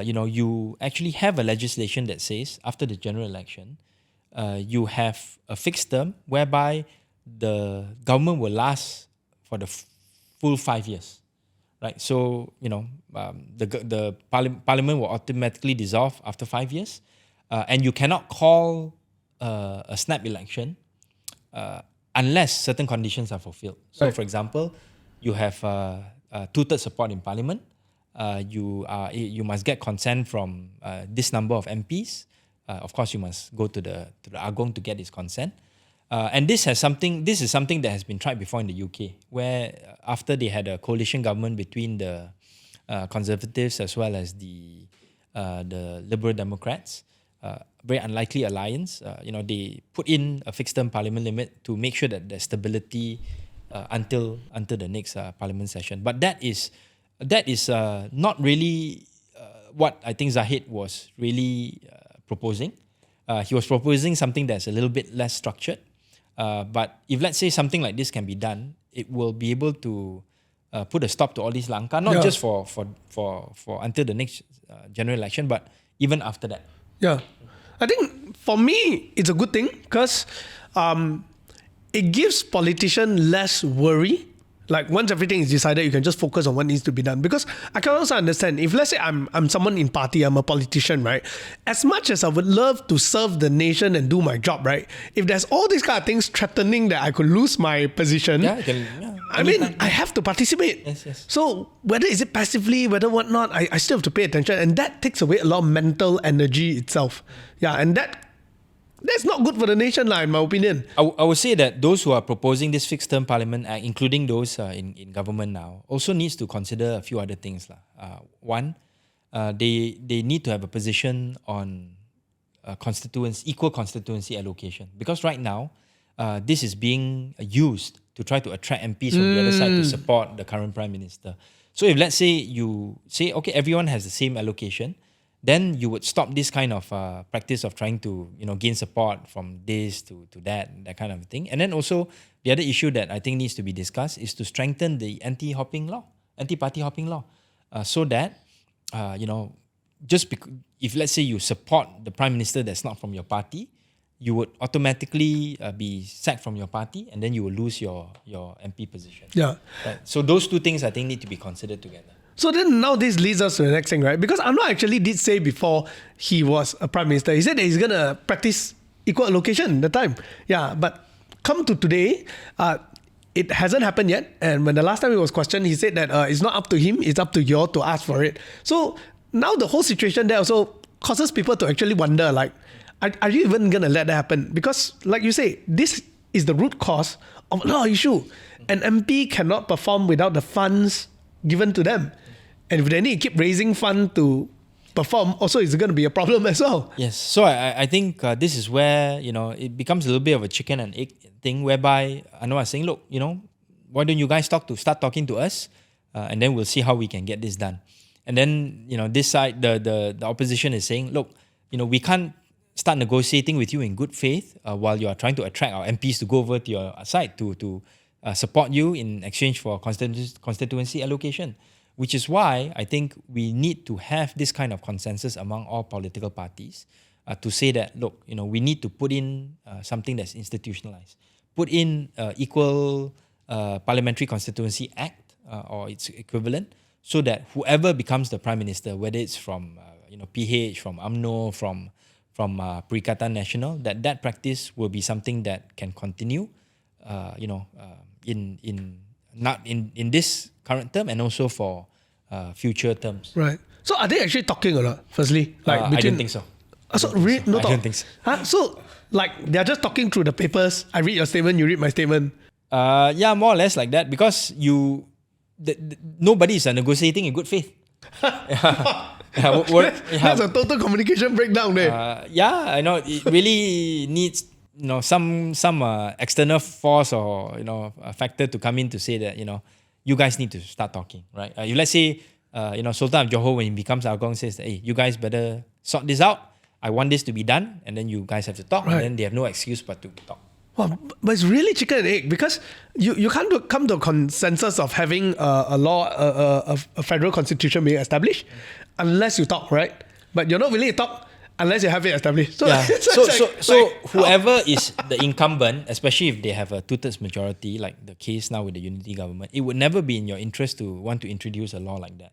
you actually have a legislation that says after the general election, you have a fixed term whereby the government will last for the full 5 years. right? So, the parliament will automatically dissolve after 5 years, and you cannot call a snap election unless certain conditions are fulfilled. So, for example, you have two-thirds support in parliament. You must get consent from this number of MPs. Of course, you must go to the Agong to get his consent. And this is something that has been tried before in the UK, where after they had a coalition government between the Conservatives as well as the Liberal Democrats, very unlikely alliance. They put in a fixed term parliament limit to make sure that there's stability until the next parliament session. But that is not really what I think Zahid was really proposing. He was proposing something that's a little bit less structured. But if, let's say, something like this can be done, it will be able to put a stop to all these langkah, not just for until the next general election, but even after that. Yeah. I think for me, it's a good thing because it gives politicians less worry. Like once everything is decided, you can just focus on what needs to be done. Because I can also understand, if let's say I'm someone in party, I'm a politician, right? As much as I would love to serve the nation and do my job, right? If there's all these kind of things threatening that I could lose my position, I have to participate. Yes. So whether is it passively, whether whatnot, I still have to pay attention. And that takes away a lot of mental energy itself. Yeah, and that's not good for the nation, in my opinion. I would say that those who are proposing this fixed term parliament act, including those in government now, also needs to consider a few other things. One, they need to have a position on equal constituency allocation. Because right now, this is being used to try to attract MPs from the other side to support the current Prime Minister. So if let's say you say, okay, everyone has the same allocation, then you would stop this kind of practice of trying to gain support from this to that kind of thing. And then also the other issue that I think needs to be discussed is to strengthen the anti-party hopping law, so that if let's say you support the Prime Minister that's not from your party, you would automatically be sacked from your party, and then you will lose your MP position. Yeah. Right? So those two things I think need to be considered together. So then now this leads us to the next thing, right? Because Anwar actually did say before he was a Prime Minister, he said that he's going to practice equal allocation at the time. Yeah, but come to today, it hasn't happened yet. And when the last time he was questioned, he said that it's not up to him, it's up to you all to ask for it. So now the whole situation there also causes people to actually wonder, like, are you even going to let that happen? Because like you say, this is the root cause of a lot of issue. An MP cannot perform without the funds given to them. And if they need to keep raising funds to perform, also it's going to be a problem as well. Yes. So I think this is where, it becomes a little bit of a chicken and egg thing, whereby Anwar is saying, look, why don't you guys start talking to us, and then we'll see how we can get this done. And then, this side, the opposition is saying, look, we can't start negotiating with you in good faith while you are trying to attract our MPs to go over to your side to support you in exchange for constituency allocation. Which is why I think we need to have this kind of consensus among all political parties to say that, look, we need to put in something that's institutionalized. Put in Equal Parliamentary Constituency Act or its equivalent, so that whoever becomes the Prime Minister, whether it's from PH, from UMNO, from Perikatan National, that practice will be something that can continue, in this current term and also for future terms. Right. So are they actually talking or not? Firstly, I don't think so. I don't think so. So like they're just talking through the papers. I read your statement, you read my statement. Yeah, more or less like that, because nobody is negotiating in good faith. That's a total communication breakdown there. I know it really needs some external force or a factor to come in to say that you guys need to start talking, right? If let's say Sultan of Johor, when he becomes Agong, says that, hey, you guys better sort this out. I want this to be done, and then you guys have to talk, right. And then they have no excuse but to talk. Well, but it's really chicken and egg, because you can't come to a consensus of having a law, a federal constitution being established unless you talk, right? But you're not willing to talk. unless you have it established. So, Yeah. it's So whoever is the incumbent, especially if they have a 2/3 majority, like the case now with the unity government, it would never be in your interest to want to introduce a law like that,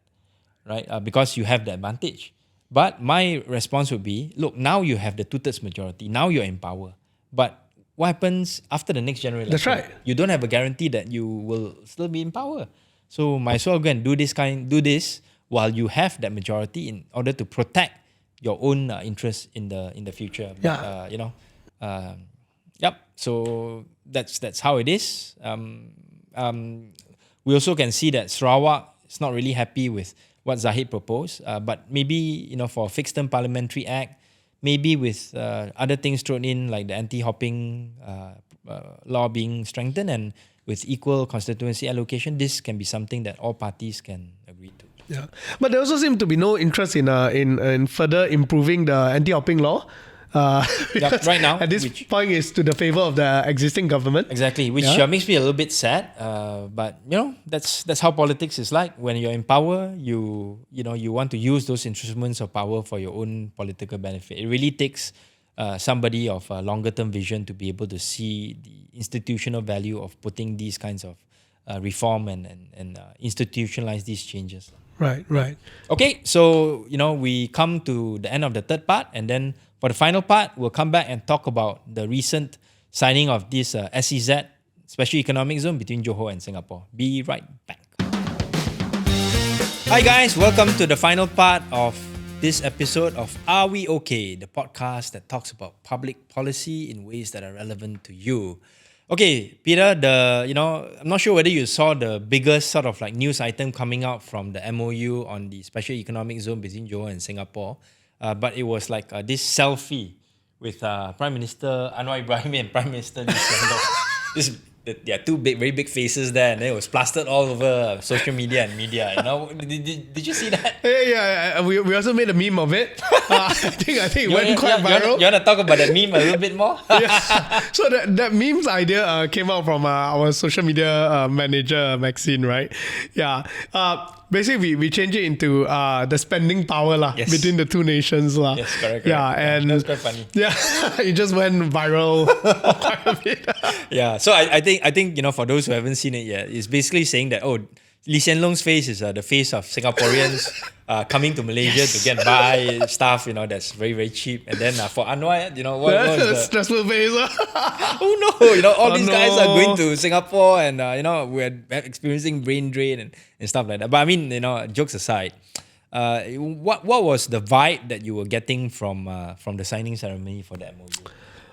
right? Because you have the advantage. But my response would be, look, now you have the 2/3 majority. Now you're in power. But what happens after the next general election? That's right. You don't have a guarantee that you will still be in power. So might as well go and do this while you have that majority in order to protect your own interests in the future. Yeah. Yep. So that's how it is. We also can see that Sarawak is not really happy with what Zahid proposed, but maybe for a fixed term parliamentary act, maybe with other things thrown in like the anti-hopping law being strengthened and with equal constituency allocation, this can be something that all parties can agree to. Yeah, but there also seems to be no interest in further improving the anti-hopping law. Right now, at this point, is to the favor of the existing government. Exactly, which makes me a little bit sad. But that's how politics is like. When you're in power, you want to use those instruments of power for your own political benefit. It really takes somebody of a longer term vision to be able to see the institutional value of putting these kinds of reform and institutionalize these changes. Right. Okay, so we come to the end of the third part, and then for the final part, we'll come back and talk about the recent signing of this SEZ, Special Economic Zone, between Johor and Singapore. Be right back. Hi guys, welcome to the final part of this episode of Are We Okay, the podcast that talks about public policy in ways that are relevant to you. Okay, Peter, I'm not sure whether you saw the biggest sort of like news item coming out from the MOU on the Special Economic Zone between Johor and Singapore. But it was like this selfie with Prime Minister Anwar Ibrahim and Prime Minister Lee Hsien Loong. Two very big faces there, and then it was plastered all over social media and media. Did you see that? Yeah. We also made a meme of it. I think it went quite viral. You want to talk about that meme a little bit more? Yeah. So that meme's idea came out from our social media manager, Maxine, right? Yeah. Basically, we changed it into the spending power between the two nations. Yes, correct. Yeah, and that was quite funny. Yeah, it just went viral quite a bit. Yeah, so I think for those who haven't seen it yet, it's basically saying that Lee Hsien Loong's face is the face of Singaporeans coming to Malaysia to get buy stuff that's very, very cheap. And then for Anwar, what was the stressful face? Oh no! All these guys are going to Singapore, and we're experiencing brain drain and stuff like that. But I mean, jokes aside, what was the vibe that you were getting from the signing ceremony for the MOU?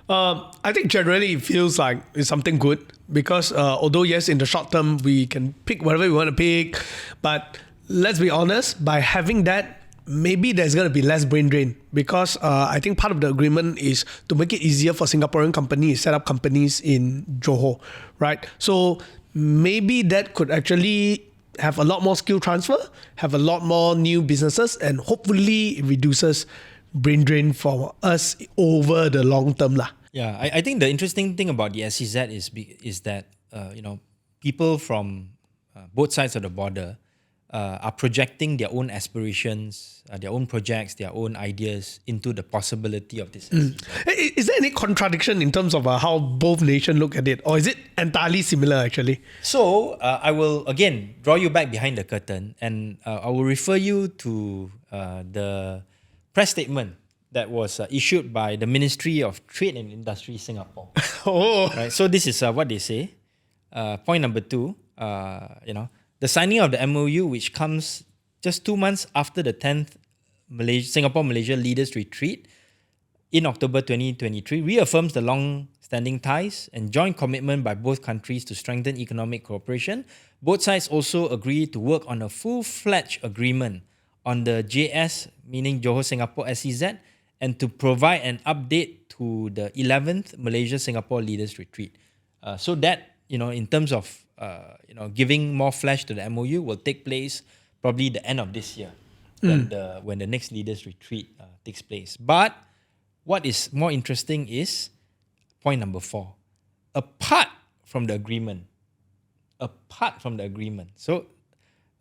I think generally it feels like it's something good because although yes, in the short term we can pick whatever we want to pick, but let's be honest, by having that, maybe there's going to be less brain drain because I think part of the agreement is to make it easier for Singaporean companies set up companies in Johor, right? So maybe that could actually have a lot more skill transfer, have a lot more new businesses, and hopefully it reduces brain drain for us over the long term lah. Yeah, I think the interesting thing about the SEZ is that people from both sides of the border are projecting their own aspirations, their own projects, their own ideas into the possibility of this SEZ. Is there any contradiction in terms of how both nations look at it, or is it entirely similar actually? So I will again draw you back behind the curtain, and I will refer you to the press statement that was issued by the Ministry of Trade and Industry Singapore. Right. So this is what they say. Point number 2. The signing of the MOU, which comes just 2 months after the 10th Singapore-Malaysia Leaders Retreat in October 2023, reaffirms the long-standing ties and joint commitment by both countries to strengthen economic cooperation. Both sides also agree to work on a full-fledged agreement on the JS, meaning Johor-Singapore SEZ, and to provide an update to the 11th Malaysia-Singapore Leaders Retreat. So that, in terms of giving more flesh to the MOU will take place probably the end of this year when the next Leaders Retreat takes place. But what is more interesting is point number 4. Apart from the agreement, so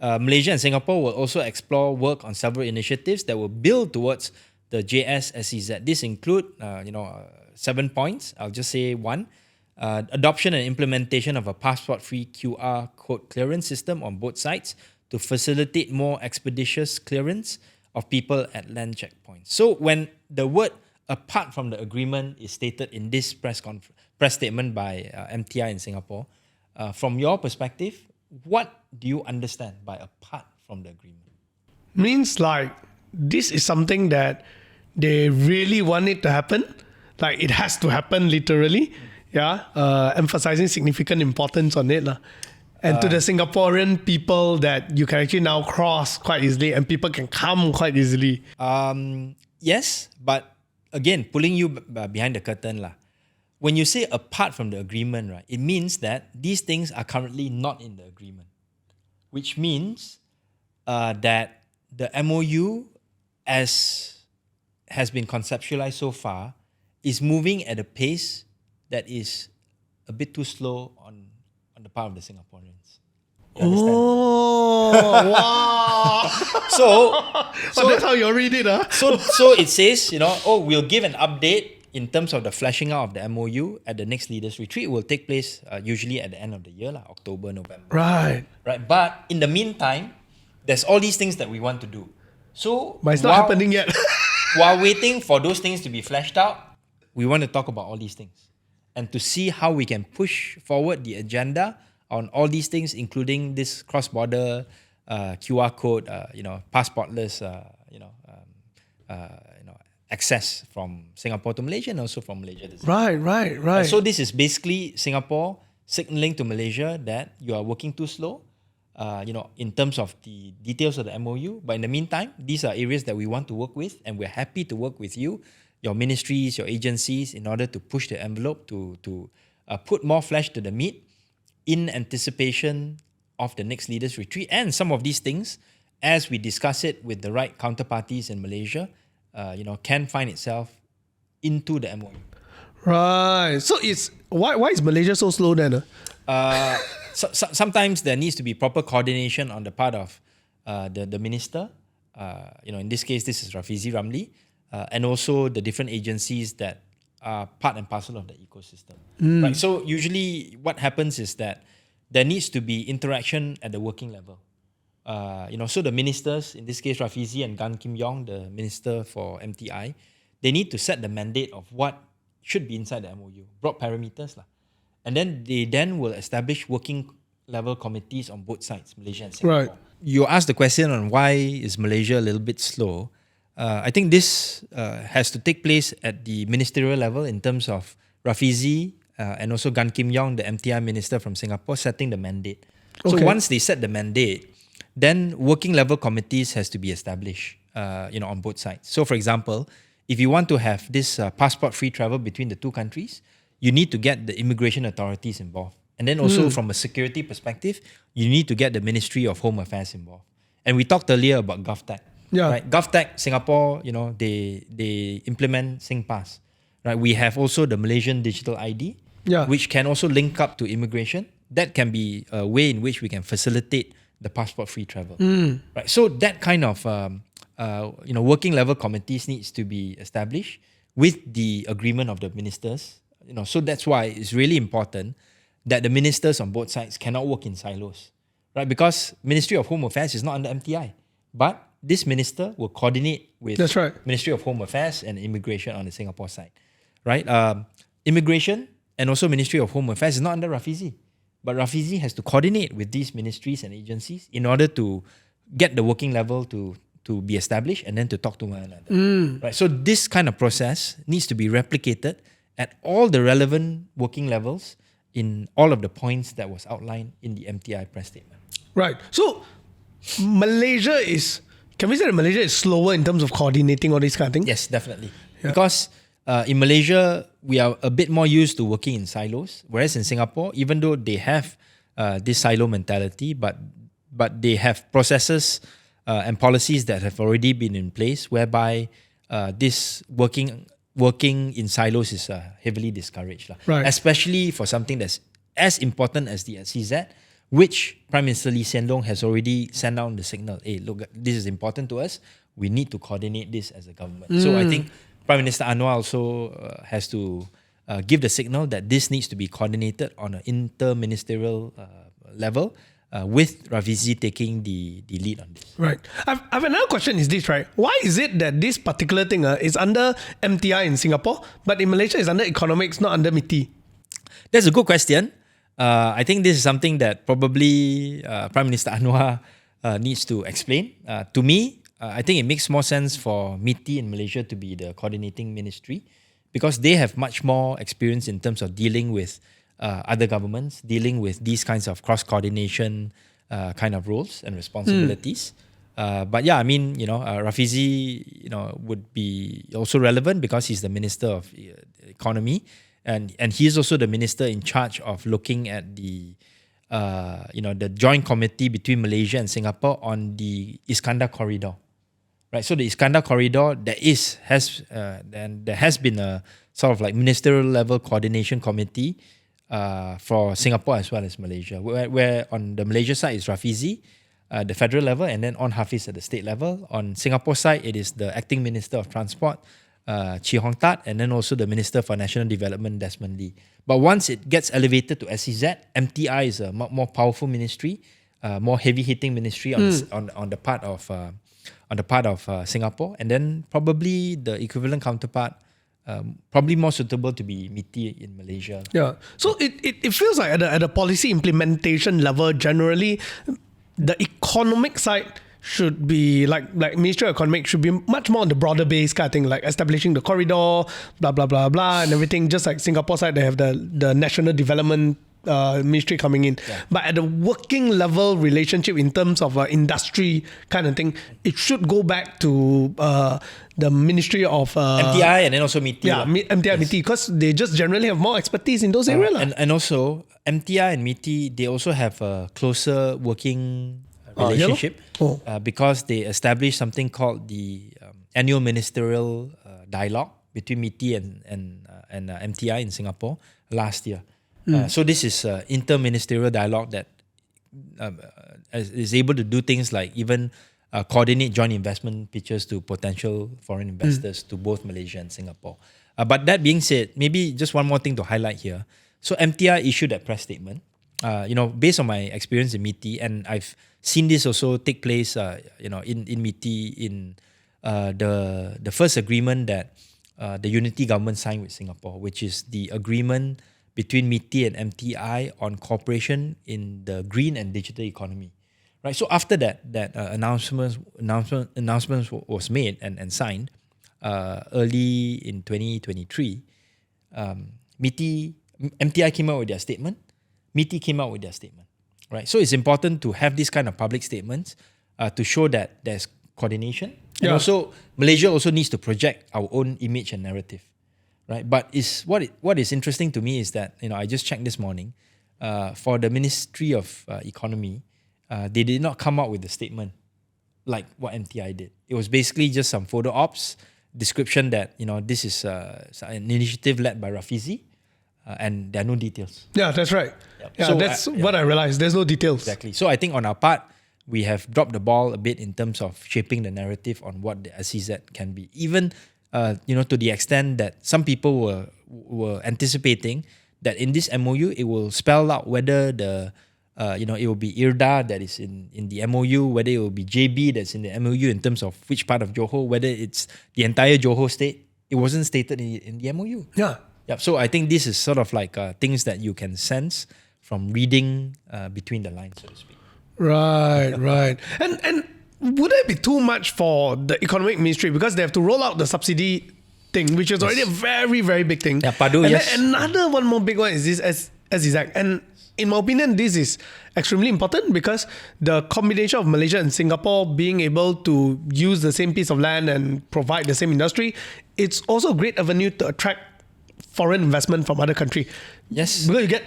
Malaysia and Singapore will also explore work on several initiatives that will build towards the JS SEZ. This include 7 points. I'll just say one. Adoption and implementation of a passport-free QR code clearance system on both sides to facilitate more expeditious clearance of people at land checkpoints. So when the word apart from the agreement is stated in this press statement by MTI in Singapore, from your perspective, what do you understand by apart from the agreement? Means like this is something that they really want it to happen. Like it has to happen literally. Yeah. Emphasizing significant importance on it. And to the Singaporean people that you can actually now cross quite easily and people can come quite easily. Yes, but again, pulling you behind the curtain. When you say apart from the agreement, right, it means that these things are currently not in the agreement. Which means that the MOU, as has been conceptualized so far, is moving at a pace that is a bit too slow on the part of the Singaporeans. You understand? Oh, wow. So that's how you read it, huh? So it says, we'll give an update in terms of the fleshing out of the MOU at the next leaders retreat. It will take place usually at the end of the year, October, November. Right. But in the meantime, there's all these things that we want to do. So, but it's not happening yet. While waiting for those things to be fleshed out, we want to talk about all these things and to see how we can push forward the agenda on all these things, including this cross-border QR code, passportless, access from Singapore to Malaysia and also from Malaysia to Singapore. Right. So this is basically Singapore signaling to Malaysia that you are working too slow, in terms of the details of the MOU. But in the meantime, these are areas that we want to work with, and we're happy to work with you, your ministries, your agencies, in order to push the envelope to put more flesh to the meat in anticipation of the next leaders retreat. And some of these things, as we discuss it with the right counterparties in Malaysia, can find itself into the MOU. Right. So it's why is Malaysia so slow then? Sometimes there needs to be proper coordination on the part of the minister. In this case, this is Rafizi Ramli, and also the different agencies that are part and parcel of the ecosystem. Right. So usually, what happens is that there needs to be interaction at the working level. So the ministers, in this case Rafizi and Gan Kim Yong, the minister for MTI, they need to set the mandate of what should be inside the MOU, broad parameters. And then they will establish working level committees on both sides, Malaysia and Singapore. Right. You asked the question on why is Malaysia a little bit slow. I think this has to take place at the ministerial level in terms of Rafizi and also Gan Kim Yong, the MTI minister from Singapore, setting the mandate. Okay. So once they set the mandate, then working level committees has to be established, on both sides. So for example, if you want to have this passport-free travel between the two countries, you need to get the immigration authorities involved. And then also from a security perspective, you need to get the Ministry of Home Affairs involved. And we talked earlier about GovTech. Yeah. Right? GovTech, Singapore, they implement SingPass. Right? We have also the Malaysian Digital ID, which can also link up to immigration. That can be a way in which we can facilitate the passport-free travel. Right? So that kind of working level committees needs to be established with the agreement of the ministers. So that's why it's really important that the ministers on both sides cannot work in silos, right? Because Ministry of Home Affairs is not under MTI, but this minister will coordinate with That's right. Ministry of Home Affairs and Immigration on the Singapore side, right? Immigration and also Ministry of Home Affairs is not under Rafizi, but Rafizi has to coordinate with these ministries and agencies in order to get the working level to be established and then to talk to one another. Right? So this kind of process needs to be replicated at all the relevant working levels in all of the points that was outlined in the MTI press statement. Right. So can we say that Malaysia is slower in terms of coordinating all these kind of things? Yes, definitely. Yeah. Because in Malaysia, we are a bit more used to working in silos, whereas in Singapore, even though they have this silo mentality, but they have processes and policies that have already been in place whereby this working in silos is heavily discouraged. Right. Especially for something that's as important as the SEZ, which Prime Minister Lee Hsien Loong has already sent out the signal, hey, look, this is important to us. we need to coordinate this as a government. So I think Prime Minister Anwar also has to give the signal that this needs to be coordinated on an inter-ministerial level, with Rafizi taking the lead on this. Right. I've another question is this, right? Why is it that this particular thing is under MTI in Singapore, but in Malaysia is under economics, not under MITI? That's a good question. I think this is something that probably Prime Minister Anwar needs to explain. To me, I think it makes more sense for MITI in Malaysia to be the coordinating ministry, because they have much more experience in terms of dealing with other governments, dealing with these kinds of cross-coordination kind of roles and responsibilities. But yeah, I mean, Rafizi, would be also relevant because he's the Minister of Economy, and he's also the minister in charge of looking at the joint committee between Malaysia and Singapore on the Iskandar corridor. Right, so the Iskandar corridor, there has been a sort of like ministerial level coordination committee for Singapore as well as Malaysia, where on the Malaysia side is Rafizi, the federal level, and then on Hafiz at the state level. On Singapore side, it is the acting Minister of Transport, Chee Hong Tat, and then also the Minister for National Development, Desmond Lee. But once it gets elevated to SEZ, MTI is a more powerful ministry, more heavy-hitting ministry on the part of Singapore, and then probably the equivalent counterpart, probably more suitable to be MITI in Malaysia. Yeah. So it feels like at a policy implementation level, generally, the economic side should be like Ministry of Economics should be much more on the broader base kind of thing, like establishing the corridor, blah blah blah blah, and everything. Just like Singapore side, they have the National Development Ministry coming in. Yeah. But at the working level relationship in terms of industry kind of thing, it should go back to the Ministry of MTI and then also MITI. Yeah, MTI, MITI, because they just generally have more expertise in those areas. And also MTI and MITI, they also have a closer working relationship because they established something called the annual ministerial dialogue between MITI and MTI in Singapore last year. So this is inter-ministerial dialogue that is able to do things like even coordinate joint investment pitches to potential foreign investors to both Malaysia and Singapore. But that being said, maybe just one more thing to highlight here. So MTI issued that press statement. Based on my experience in MITI, and I've seen this also take place, in MITI in the first agreement that the unity government signed with Singapore, which is the agreement between MITI and MTI on cooperation in the green and digital economy, right? So after that announcement was made and signed early in 2023, MTI came out with their statement, MITI came out with their statement, right? So it's important to have this kind of public statements to show that there's coordination, and also Malaysia also needs to project our own image and narrative. Right, but what is interesting to me is that I just checked this morning, for the Ministry of Economy, they did not come out with a statement like what MTI did. It was basically just some photo ops description that this is an initiative led by Rafizi, and there are no details. Yeah, that's right. Yep. Yeah, so that's what I realized. There's no details. Exactly. So I think on our part, we have dropped the ball a bit in terms of shaping the narrative on what the SEZ can be. Even to the extent that some people were anticipating that in this MOU it will spell out whether it will be IRDA that is in the MOU, whether it will be JB that's in the MOU in terms of which part of Johor, whether it's the entire Johor state. It wasn't stated in the MOU. Yeah. So I think this is sort of like things that you can sense from reading between the lines, so to speak. Right. And would it be too much for the economic ministry because they have to roll out the subsidy thing, which is already a very, very big thing? Yeah, Padu, and yes. then another one more big one is this SEZ. And in my opinion, this is extremely important because the combination of Malaysia and Singapore being able to use the same piece of land and provide the same industry, it's also a great avenue to attract foreign investment from other country. Yes. Because you get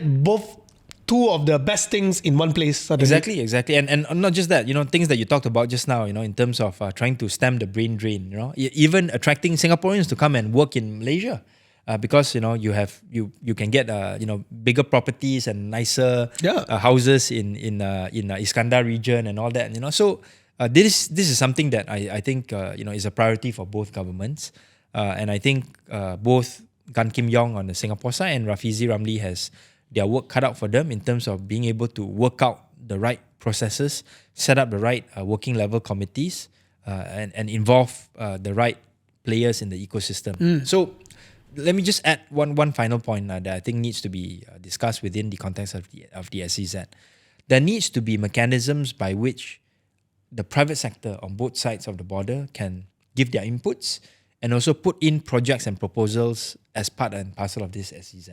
two of the best things in one place. Suddenly. Exactly. And not just that, things that you talked about just now, in terms of trying to stem the brain drain, even attracting Singaporeans to come and work in Malaysia. Because you can get bigger properties and nicer houses in Iskandar region and all that. So This is something that I think is a priority for both governments, and I think both Gan Kim Yong on the Singapore side and Rafizi Ramli has their work cut out for them in terms of being able to work out the right processes, set up the right working level committees, and involve the right players in the ecosystem. So let me just add one final point that I think needs to be discussed within the context of the SEZ. There needs to be mechanisms by which the private sector on both sides of the border can give their inputs and also put in projects and proposals as part and parcel of this SEZ.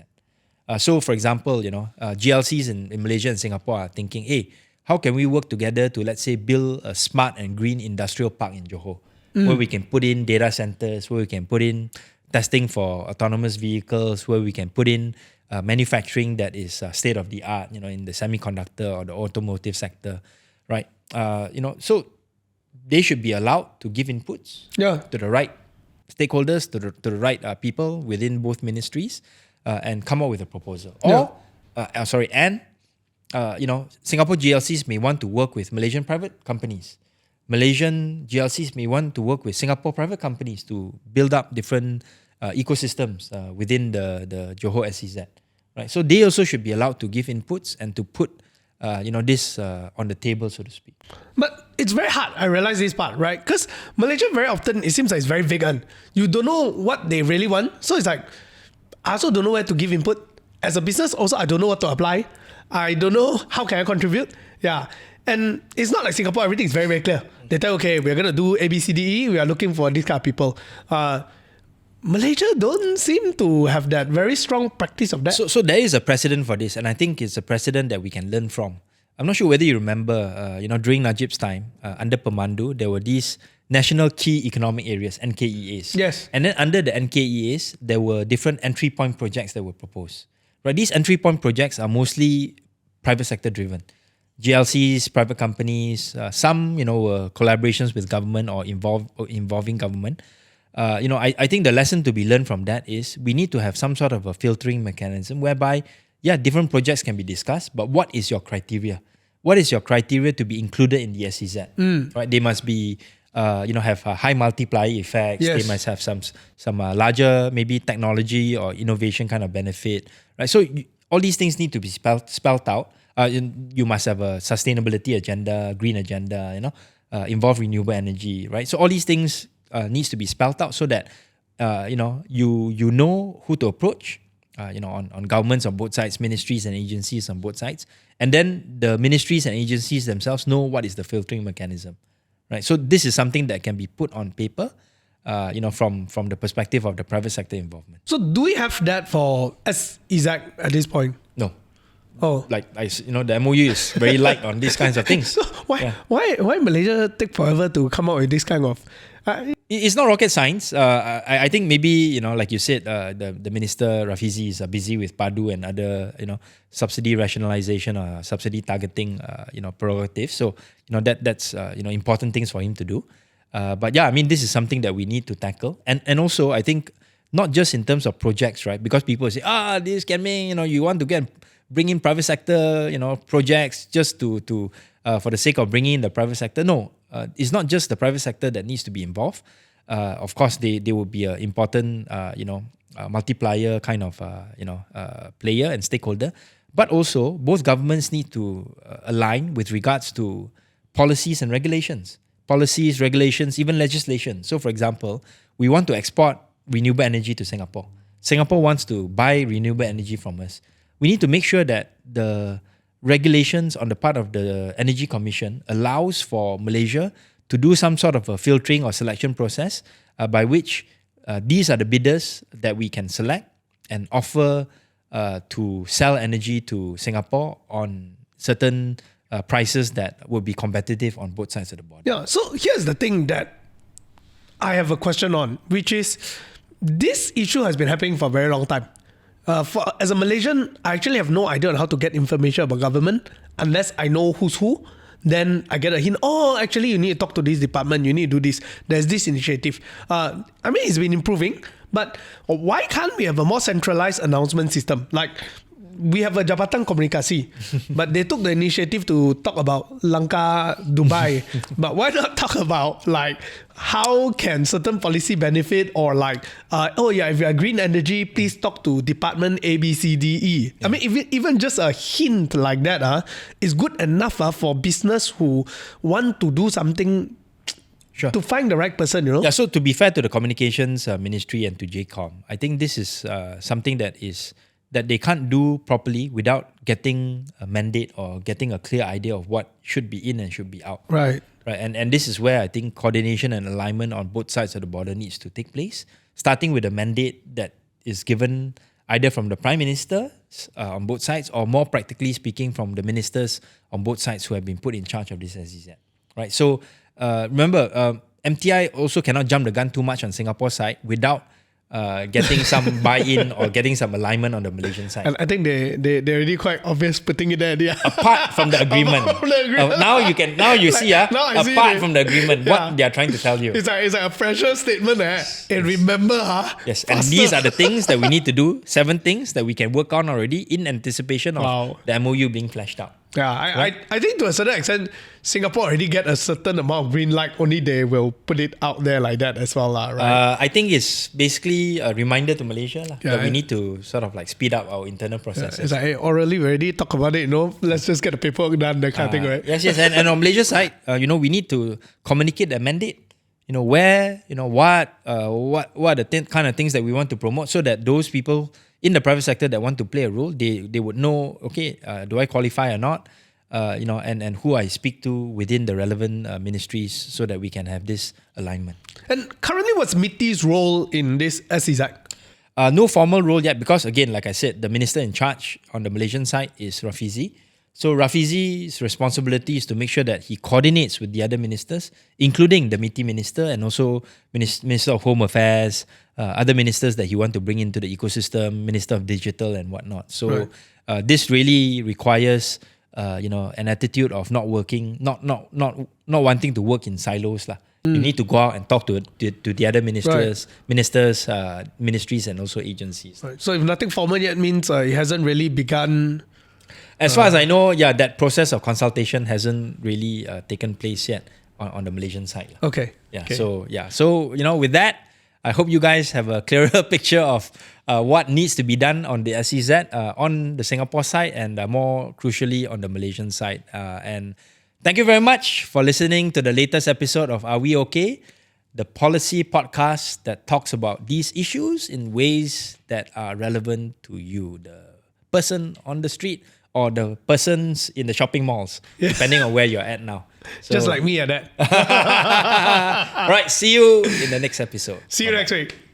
So, for example, GLCs in Malaysia and Singapore are thinking, hey, how can we work together to, let's say, build a smart and green industrial park in Johor, where we can put in data centers, where we can put in testing for autonomous vehicles, where we can put in manufacturing that is state of the art, in the semiconductor or the automotive sector, right? So they should be allowed to give inputs to the right stakeholders, to the right people within both ministries, and come up with a proposal. Singapore GLCs may want to work with Malaysian private companies. Malaysian GLCs may want to work with Singapore private companies to build up different ecosystems within the Johor SEZ. Right? So they also should be allowed to give inputs and to put this on the table, so to speak. But it's very hard. I realize this part, right? Because Malaysia very often, it seems like it's very vegan. You don't know what they really want. So it's like, I also don't know where to give input. As a business, also, I don't know what to apply. I don't know how can I contribute. Yeah. And it's not like Singapore, everything is very, very clear. They tell, okay, we're going to do A, B, C, D, E. We are looking for these kind of people. Malaysia don't seem to have that very strong practice of that. So there is a precedent for this, and I think it's a precedent that we can learn from. I'm not sure whether you remember, during Najib's time, under Pemandu, there were these National Key Economic Areas, NKEAs. Yes. And then under the NKEAs, there were different entry point projects that were proposed. Right? These entry point projects are mostly private sector driven. GLCs, private companies, some, were collaborations with government or involving government. I think the lesson to be learned from that is we need to have some sort of a filtering mechanism whereby, different projects can be discussed, but what is your criteria? What is your criteria to be included in the SEZ? Right? They must be, have a high multiplier effects. Yes. They must have some larger, maybe technology or innovation kind of benefit. Right? So all these things need to be spelled out. You must have a sustainability agenda, green agenda, involve renewable energy, right? So all these things needs to be spelled out so that you know who to approach, on governments on both sides, ministries and agencies on both sides, and then the ministries and agencies themselves know what is the filtering mechanism, right? So this is something that can be put on paper, from the perspective of the private sector involvement. So do we have that for SEZ at this point? No. Oh, the MOU is very light on these kinds of things. So why Malaysia take forever to come up with this kind of? It's not rocket science. I think maybe like you said, the minister Rafizi is busy with PADU and other subsidy rationalization or subsidy targeting prerogatives. So that's important things for him to do. But this is something that we need to tackle, and also I think not just in terms of projects, right? Because people say, this can mean you want to bring in private sector, projects just to for the sake of bringing in the private sector. No, it's not just the private sector that needs to be involved. Of course, they will be an important, multiplier kind of, player and stakeholder. But also, both governments need to align with regards to policies and regulations. Policies, regulations, even legislation. So, for example, we want to export renewable energy to Singapore. Singapore wants to buy renewable energy from us. We need to make sure that the regulations on the part of the Energy Commission allows for Malaysia to do some sort of a filtering or selection process by which these are the bidders that we can select and offer to sell energy to Singapore on certain prices that will be competitive on both sides of the border. Yeah, so here's the thing that I have a question on, which is this issue has been happening for a very long time. As a Malaysian, I actually have no idea on how to get information about government unless I know who's who. Then I get a hint, actually you need to talk to this department, you need to do this. There's this initiative. It's been improving, but why can't we have a more centralized announcement system? Like, we have a Jabatan Komunikasi, but they took the initiative to talk about Lanka, Dubai. But why not talk about like how can certain policy benefit, or like, if you are green energy, please talk to department A, B, C, D, E. I mean, even just a hint like that is good enough for business who want to do something. Sure. To find the right person, Yeah, so to be fair to the communications ministry and to JCOM, I think this is something that they can't do properly without getting a mandate or getting a clear idea of what should be in and should be out. Right. And this is where I think coordination and alignment on both sides of the border needs to take place, starting with a mandate that is given either from the Prime Minister on both sides, or more practically speaking from the ministers on both sides who have been put in charge of this SEZ. Right. So remember, MTI also cannot jump the gun too much on Singapore side without getting some buy-in or getting some alignment on the Malaysian side. And I think they're already quite obvious putting it there. Yeah. Apart from the agreement. Now you see, apart from the agreement, what they are trying to tell you. It's like a pressure statement. And remember, yes, and these are the things that we need to do. 7 things that we can work on already in anticipation of the MOU being fleshed out. Yeah, I think to a certain extent, Singapore already get a certain amount of green light. Only they will put it out there like that as well, right? I think it's basically a reminder to Malaysia that we need to sort of like speed up our internal processes. It's like, hey, orally we already talk about it, let's just get the paperwork done, that kind of thing, right? Yes, and on Malaysia side, we need to communicate the mandate. Where, what are the kind of things that we want to promote, so that those people in the private sector that want to play a role, they would know, okay, do I qualify or not? And who I speak to within the relevant ministries, so that we can have this alignment. And currently, what's MITI's role in this SEZ? No formal role yet, because again, like I said, the minister in charge on the Malaysian side is Rafizi. So Rafizi's responsibility is to make sure that he coordinates with the other ministers, including the MITI minister and also Minister of Home Affairs, other ministers that he want to bring into the ecosystem, Minister of Digital and whatnot. So this really requires an attitude of not wanting to work in silos lah. You need to go out and talk to the other ministers, ministries and also agencies. Right. So if nothing formal yet means it hasn't really begun. As far as I know, that process of consultation hasn't really taken place yet on the Malaysian side. Okay. Yeah. Okay. So with that, I hope you guys have a clearer picture of what needs to be done on the SEZ, on the Singapore side, and more crucially on the Malaysian side. And thank you very much for listening to the latest episode of Are We Okay? The policy podcast that talks about these issues in ways that are relevant to you, the person on the street, or the persons in the shopping malls, depending on where you're at now. So, just like me at that. Right, see you in the next episode. See you next week.